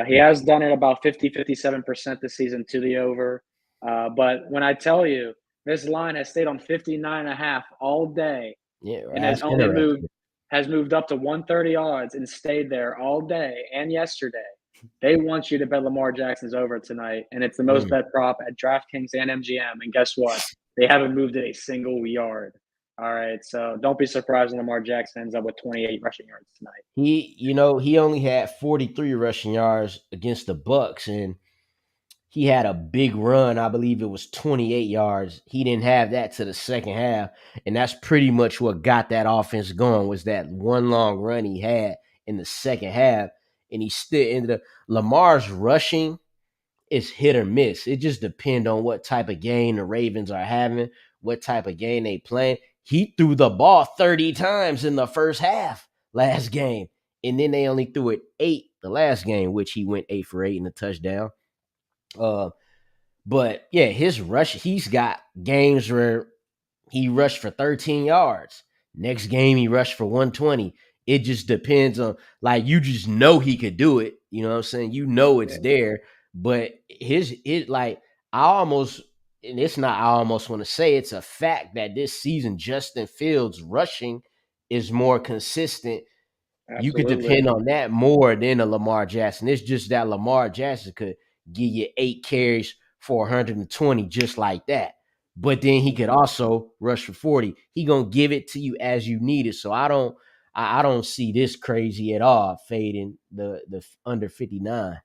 He has done it about 57% this season to the over. But when I tell you, this line has stayed on 59.5 all day. Yeah, and has moved up to 130 odds and stayed there all day and yesterday. They want you to bet Lamar Jackson's over tonight, and it's the most bet prop at DraftKings and MGM. And guess what? They haven't moved it a single yard. All right, so don't be surprised when Lamar Jackson ends up with 28 rushing yards tonight. He only had 43 rushing yards against the Bucks, and he had a big run. I believe it was 28 yards. He didn't have that to the second half, and that's pretty much what got that offense going, was that one long run he had in the second half, and he still ended up. Lamar's rushing is hit or miss. It just depends on what type of game the Ravens are having, what type of game they playing. He threw the ball 30 times in the first half last game, and then they only threw it 8 the last game, which he went 8 for 8 in a touchdown. But yeah, his rush, he's got games where he rushed for 13 yards. Next game, he rushed for 120. It just depends on, like, you just know he could do it. You know what I'm saying? You know it's there. But I almost want to say it's a fact that this season, Justin Fields rushing is more consistent. Absolutely. You could depend on that more than a Lamar Jackson. It's just that Lamar Jackson could give you 8 carries for 120 just like that. But then he could also rush for 40. He gonna give it to you as you need it. So I don't see this crazy at all, fading the under 59.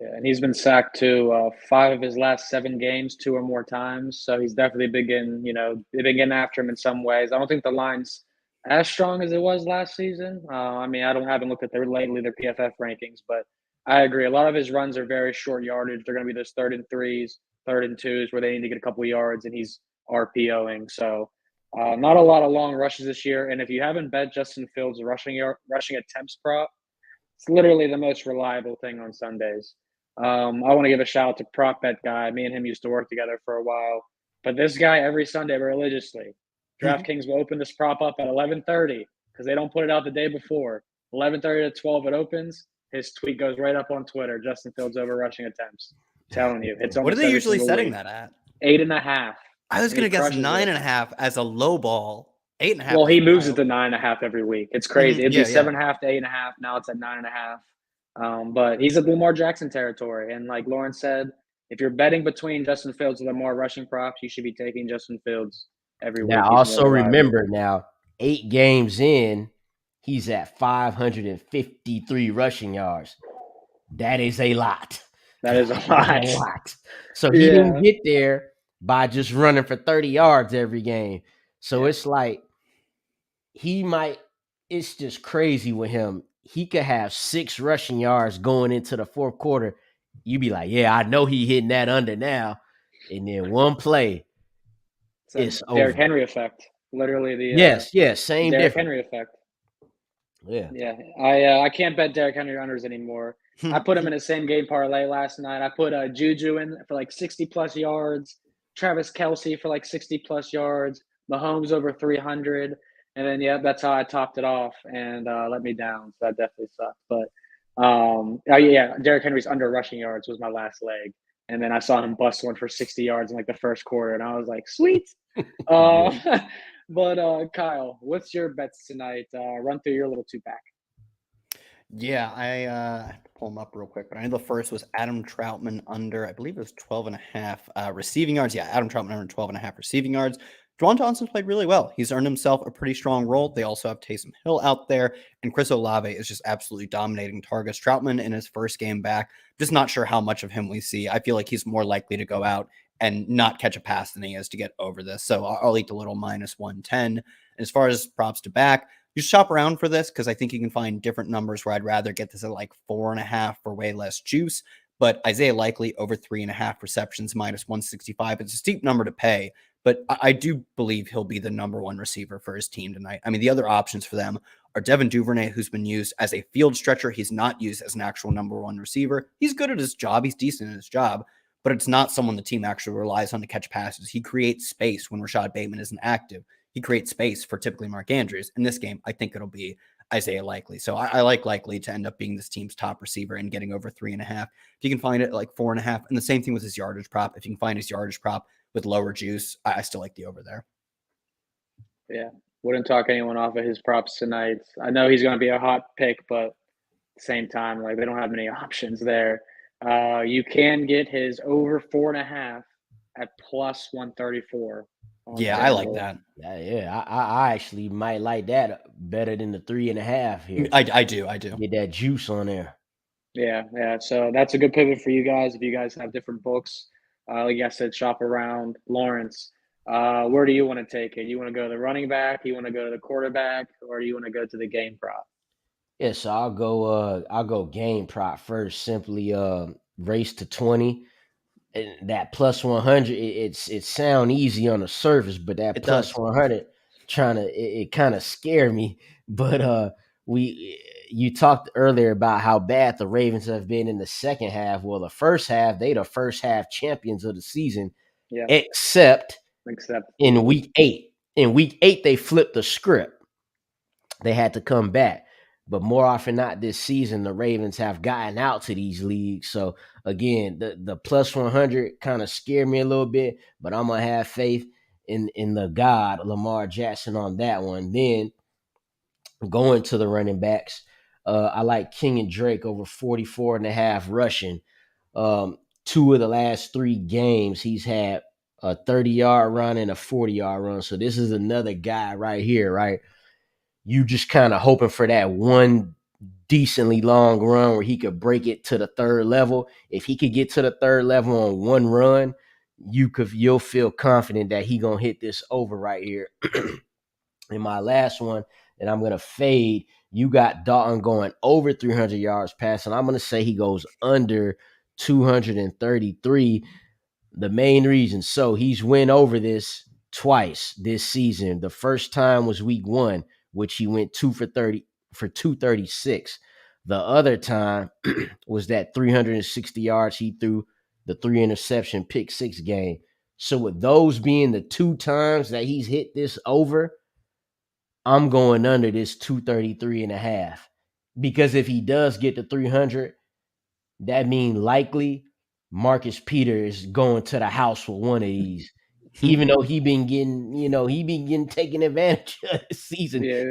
Yeah, and he's been sacked too 5 of his last 7 games, 2 or more times. So he's definitely been getting after him in some ways. I don't think the line's as strong as it was last season. I mean, haven't looked at their PFF rankings, but I agree. A lot of his runs are very short yardage. They're going to be those 3rd and 3s, 3rd and 2s where they need to get a couple of yards, and he's RPOing. So not a lot of long rushes this year. And if you haven't bet Justin Fields' rushing attempts prop, it's literally the most reliable thing on Sundays. I want to give a shout out to Prop Bet Guy. Me and him used to work together for a while. But this guy, every Sunday religiously, DraftKings will open this prop up at 11:30 because they don't put it out the day before. 11:30 to 12 it opens. His tweet goes right up on Twitter. Justin Fields over rushing attempts. I'm telling you, it's What are they usually setting that at? 8.5. I was going to guess 9.5 as a low ball. 8.5. Well, he moves it to 9.5 every week. It's crazy. It'd be 7.5 to 8.5. Now it's at 9.5. But he's at Lamar Jackson territory. And like Lauren said, if you're betting between Justin Fields and Lamar rushing props, you should be taking Justin Fields every week. Now, also remember, 8 games in, he's at 553 rushing yards. That is a lot. That is a lot. So he didn't get there by just running for 30 yards every game. So it's like it's just crazy with him. He could have 6 rushing yards going into the 4th quarter. You be like, yeah, I know he hitting that under now. And then one play, it's over. Derrick Henry effect. Literally the same Derrick Henry effect. Yeah. I can't bet Derrick Henry unders anymore. I put him in the same game parlay last night. I put Juju in for like 60+ yards, Travis Kelce for like 60+ yards, Mahomes over 300. And then, that's how I topped it off and let me down. So that definitely sucked. But, Derrick Henry's under rushing yards was my last leg. And then I saw him bust one for 60 yards in like the 1st quarter. And I was like, sweet. But, Kyle, what's your bets tonight? Run through your little 2-pack. Yeah, I have to pull them up real quick. But I know the first was Adam Troutman under, I believe it was 12.5 receiving yards. Yeah, Adam Troutman under 12.5 receiving yards. Dwan Johnson's played really well. He's earned himself a pretty strong role. They also have Taysom Hill out there, and Chris Olave is just absolutely dominating targets. Troutman in his first game back, just not sure how much of him we see. I feel like he's more likely to go out and not catch a pass than he is to get over this. So I'll eat the little -110. As far as props to back, you shop around for this because I think you can find different numbers where I'd rather get this at like 4.5 for way less juice. But Isaiah Likely over 3.5 receptions, -165. It's a steep number to pay, but I do believe he'll be the number 1 receiver for his team tonight. I mean, the other options for them are Devin Duvernay, who's been used as a field stretcher. He's not used as an actual number 1 receiver. He's good at his job. He's decent at his job, but it's not someone the team actually relies on to catch passes. He creates space when Rashad Bateman isn't active. He creates space for typically Mark Andrews. In this game, I think it'll be Isaiah Likely. So I like Likely to end up being this team's top receiver and getting over 3.5. If you can find it at like 4.5, and the same thing with his yardage prop. If you can find his yardage prop with lower juice, I still like the over there. Yeah, wouldn't talk anyone off of his props tonight. I know he's going to be a hot pick, but at the same time, like they don't have many options there. You can get his over 4.5 at +134. Yeah, I like that. I actually might like that better than the 3.5 here. I do. Get that juice on there. Yeah. So that's a good pivot for you guys. If you guys have different books, like I said, shop around. Lawrence, where do you want to take it? You want to go to the running back? You want to go to the quarterback, or do you want to go to the game prop? Yeah, so I'll go game prop first. Simply race to 20. And that plus 100, it sound easy on the surface, but that It plus does. 100 it kind of scared me. But we you talked earlier about how bad the Ravens have been in the second half. Well, the first half, they the first half champions of the season, Yeah, except except in week 8. In week 8, they flipped the script. They had to come back. But more often not this season, the Ravens have gotten out to these leagues. So again, the plus 100 kind of scared me a little bit, but I'm gonna have faith in the God Lamar Jackson on that one. Then going to the running backs, I like King and Drake over 44.5 rushing. Two of the last 3 games, he's had a 30-yard run and a 40-yard run. So this is another guy right here, right? You just kind of hoping for that one decently long run where he could break it to the third level. If he could get to the third level on one run, you'll feel confident that he gonna hit this over right here. In my last one, and I'm gonna fade. You got Dalton going over 300 yards passing. I'm gonna say he goes under 233. The main reason, so he's went over this twice this season. The first time was week 1, which he went 2 for 30 for 236. The other time was that 360 yards he threw, the 3 interception pick 6 game. So with those being the 2 times that he's hit this over, I'm going under this 233.5. Because if he does get to 300, that means likely Marcus Peters is going to the house with one of these. Even though he been getting taken advantage of this season. yeah,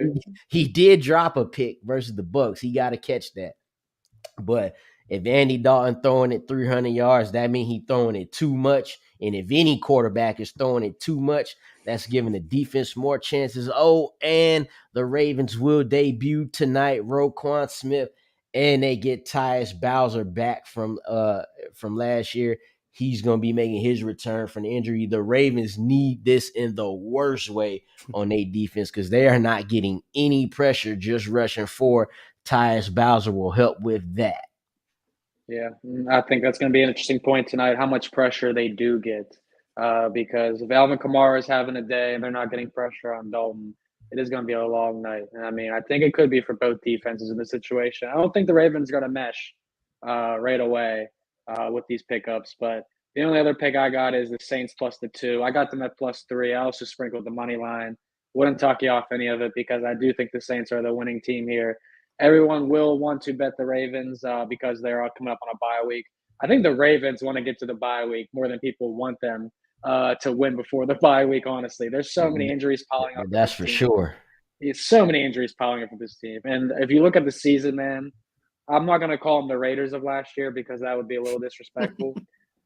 He did drop a pick versus the Bucks. He got to catch that. But if Andy Dalton throwing it 300 yards, that means he throwing it too much. And if any quarterback is throwing it too much, that's giving the defense more chances. Oh, and the Ravens will debut tonight, Roquan Smith, and they get Tyus Bowser back from last year. He's going to be making his return from the injury. The Ravens need this in the worst way on their defense because they are not getting any pressure, just rushing for. Tyus Bowser will help with that. yeah. I think that's going to be an interesting point tonight. How much pressure they do get, because if Alvin Kamara is having a day and they're not getting pressure on Dalton, it is going to be a long night. And I mean, I think it could be for both defenses in this situation. I don't think the Ravens are going to mesh right away with these pickups, but the only other pick I got is the Saints plus the 2. I got them at +3. I also sprinkled the money line. Wouldn't talk you off any of it because I do think the Saints are the winning team here. Everyone will want to bet the Ravens because they're coming up on a bye week. I think the Ravens want to get to the bye week more than people want them to win before the bye week, honestly. There's so many injuries piling up. That's for sure. It's so many injuries piling up for this team. And if you look at the season, man, I'm not going to call them the Raiders of last year because that would be a little disrespectful.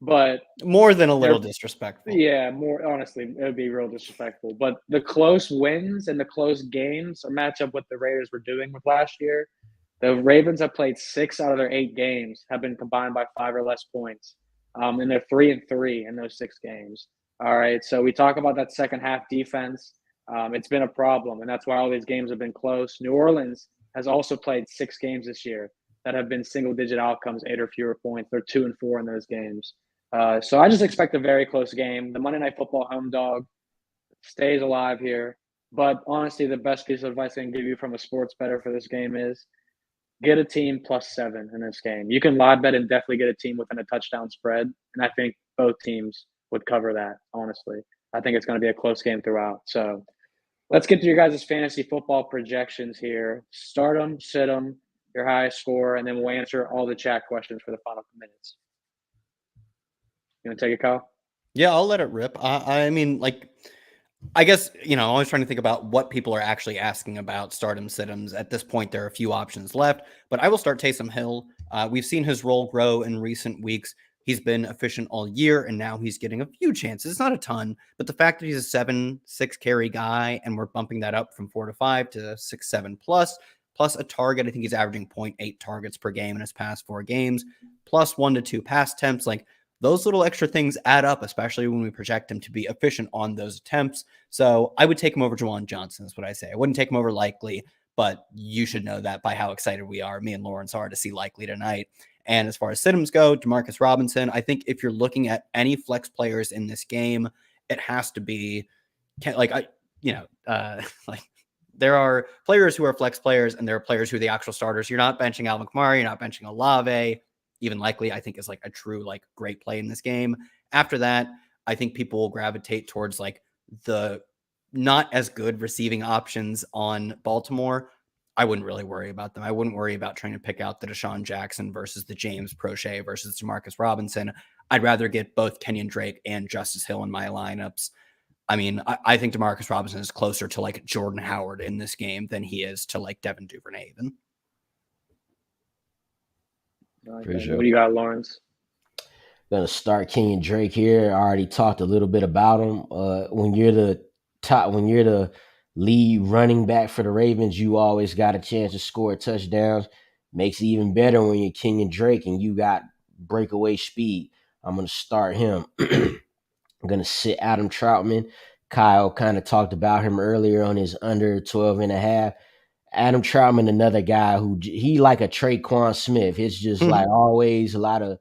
But more than a little disrespectful. Yeah, more honestly, it would be real disrespectful. But the close wins and the close games match up what the Raiders were doing with last year. The Ravens have played 6 out of their 8 games have been combined by 5 or less points, and they're 3-3 in those 6 games. All right, so we talk about that second half defense. It's been a problem, and that's why all these games have been close. New Orleans has also played 6 games this year that have been single-digit outcomes, 8 or fewer points. They're 2-4 in those games. So I just expect a very close game. The Monday Night Football home dog stays alive here. But honestly, the best piece of advice I can give you from a sports bettor for this game is get a team +7 in this game. You can live bet and definitely get a team within a touchdown spread. And I think both teams would cover that, honestly. I think it's going to be a close game throughout. So let's get to your guys' fantasy football projections here. Start them, sit them, your highest score, and then we'll answer all the chat questions for the final minutes. You want to take it, Kyle? Yeah, I'll let it rip. I mean, like, I guess, I'm always trying to think about what people are actually asking about stardom sit-ems. At this point, there are a few options left, but I will start Taysom Hill. We've seen his role grow in recent weeks. He's been efficient all year, and now he's getting a few chances. It's not a ton, but the fact that he's a 7-6 carry guy, and we're bumping that up from 4 to 5 to 6-7 plus a target. I think he's averaging 0.8 targets per game in his past 4 games, plus 1 to 2 pass attempts. Like, those little extra things add up, especially when we project him to be efficient on those attempts. So I would take him over Juwan Johnson, is what I say. I wouldn't take him over Likely, but you should know that by how excited we are, me and Lawrence are, to see Likely tonight. And as far as sit-ems go, Demarcus Robinson, I think if you're looking at any flex players in this game, it has to be like there are players who are flex players, and there are players who are the actual starters. You're not benching Alvin Kamara, you're not benching Olave. Even Likely, I think, is like a true great play in this game. After that, I think people will gravitate towards the not as good receiving options on Baltimore. I wouldn't really worry about them. I wouldn't worry about trying to pick out the Deshaun Jackson versus the James Prochet versus Demarcus Robinson. I'd rather get both Kenyon Drake and Justice Hill in my lineups. I mean, I think Demarcus Robinson is closer to Jordan Howard in this game than he is to Devin Duvernay even. For sure. What do you got, Lawrence? Gonna start Kenyon Drake here. I already talked a little bit about him. When you're the lead running back for the Ravens, you always got a chance to score touchdowns. Makes it even better when you're Kenyon Drake and you got breakaway speed. I'm gonna start him. I'm gonna sit Adam Troutman. Kyle kind of talked about him earlier on his under 12.5. Adam Troutman, another guy who he like a Traquan Smith. It's just always a lot of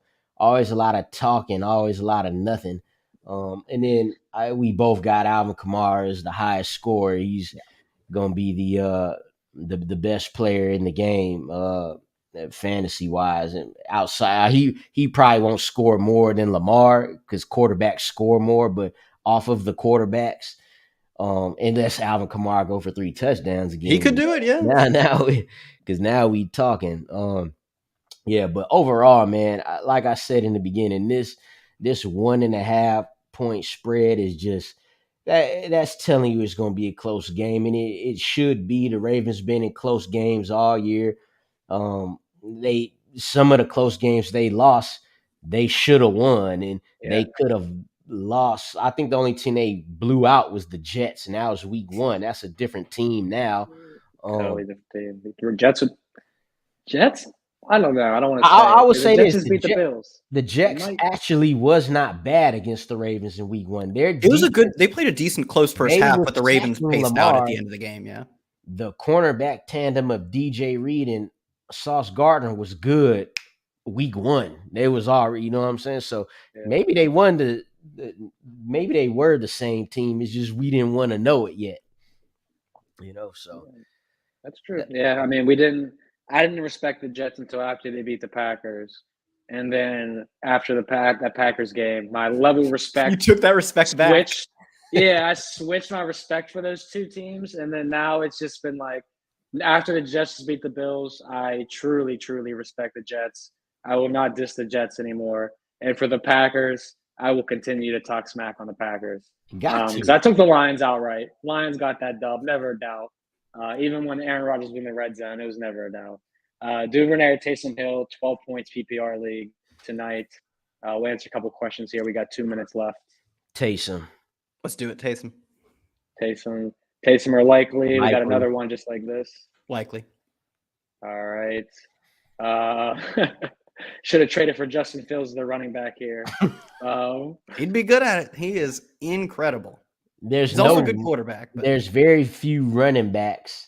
talking, always a lot of nothing. And then we both got Alvin Kamara as the highest scorer. He's gonna be the best player in the game, fantasy wise. And outside, he probably won't score more than Lamar because quarterbacks score more, but off of the quarterbacks. Unless Alvin Kamara go for 3 touchdowns again. He could do it, yeah. Now we talking. But overall, man, like I said in the beginning, this 1.5 point spread is just that's telling you it's going to be a close game, and it should be. The Ravens been in close games all year. Some of the close games they lost, they should have won, and they could have lost. I think the only team they blew out was the Jets, and that was week 1. That's a different team now. Totally different team. Jets? I don't know. I don't want to say. I would say this. The Bills. The Jets actually was not bad against the Ravens in week 1. They played a decent close first half, but the Ravens paced out at the end of the game. Yeah. The cornerback tandem of DJ Reed and Sauce Gardner was good week 1. They was already, you know what I'm saying? So maybe they won maybe they were the same team. It's just we didn't want to know it yet. So that's true. Yeah, I mean, I didn't respect the Jets until after they beat the Packers. And then after that Packers game, my level of respect. You took that respect back. I switched my respect for those 2 teams. And then now it's just been after the Jets beat the Bills, I truly, truly respect the Jets. I will not diss the Jets anymore. And for the Packers, I will continue to talk smack on the Packers. Because I took the Lions outright. Lions got that dub, never a doubt. Even when Aaron Rodgers was in the red zone, it was never a doubt. Duvernay, Taysom Hill, 12 points PPR league tonight. We'll answer a couple questions here. We got 2 minutes left. Taysom. Let's do it, Taysom. Taysom or Likely. We got another one just like this. Likely. All right. Should have traded for Justin Fields, the running back here. He'd be good at it. He is incredible. He's also a good quarterback. But there's very few running backs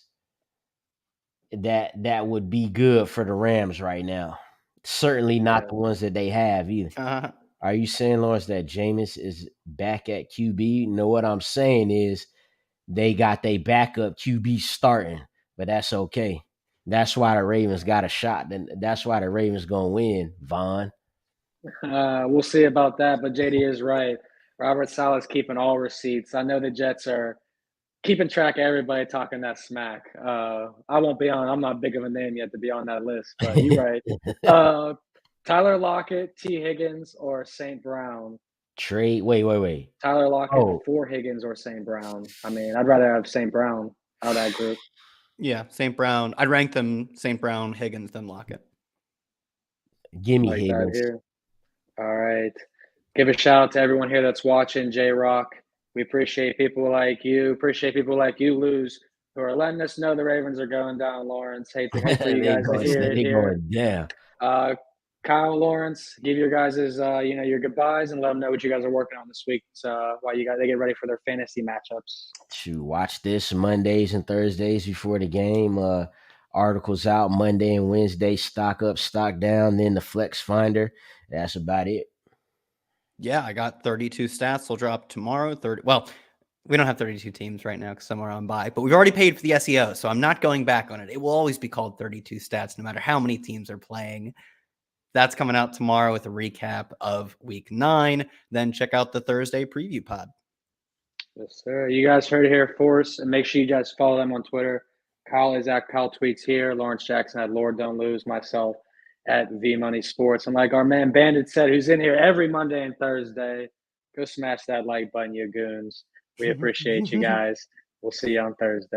that would be good for the Rams right now. Certainly not the ones that they have either. Uh-huh. Are you saying, Lawrence, that Jameis is back at QB? No, what I'm saying is they got their backup QB starting, but that's okay. That's why the Ravens got a shot. And that's why the Ravens going to win, Vaughn. We'll see about that, but JD is right. Robert Saleh's keeping all receipts. I know the Jets are keeping track of everybody talking that smack. I won't be on. I'm not big of a name yet to be on that list, but you're right. Tyler Lockett, T. Higgins, or St. Brown? Trade. Wait. Tyler Lockett for Higgins or St. Brown? I mean, I'd rather have St. Brown out of that group. Yeah, St. Brown. I'd rank them St. Brown, Higgins, then Lockett. Give me Higgins. All right. Give a shout out to everyone here that's watching, J-Rock. We appreciate people like you. Appreciate people like you, Luz, who are letting us know the Ravens are going down, Lawrence. Hate for you guys to hear it here. Going down. Kyle, Lawrence, give your guys' your goodbyes and let them know what you guys are working on this week. While they get ready for their fantasy matchups. To watch this Mondays and Thursdays before the game. Articles out Monday and Wednesday. Stock up, stock down. Then the Flex Finder. That's about it. Yeah, I got 32 stats. They'll drop tomorrow. Well, we don't have 32 teams right now because some are on bye, but we've already paid for the SEO, so I'm not going back on it. It will always be called 32 stats no matter how many teams are playing. That's coming out tomorrow with a recap of week 9. Then check out the Thursday preview pod. Yes, sir. You guys heard it here first, and make sure you guys follow them on Twitter. Kyle is at Kyle Tweets here. Lawrence Jackson at Lord Don't Lose. Myself at V-Money Sports. And like our man Bandit said, who's in here every Monday and Thursday, go smash that like button, you goons. We appreciate you guys. We'll see you on Thursday.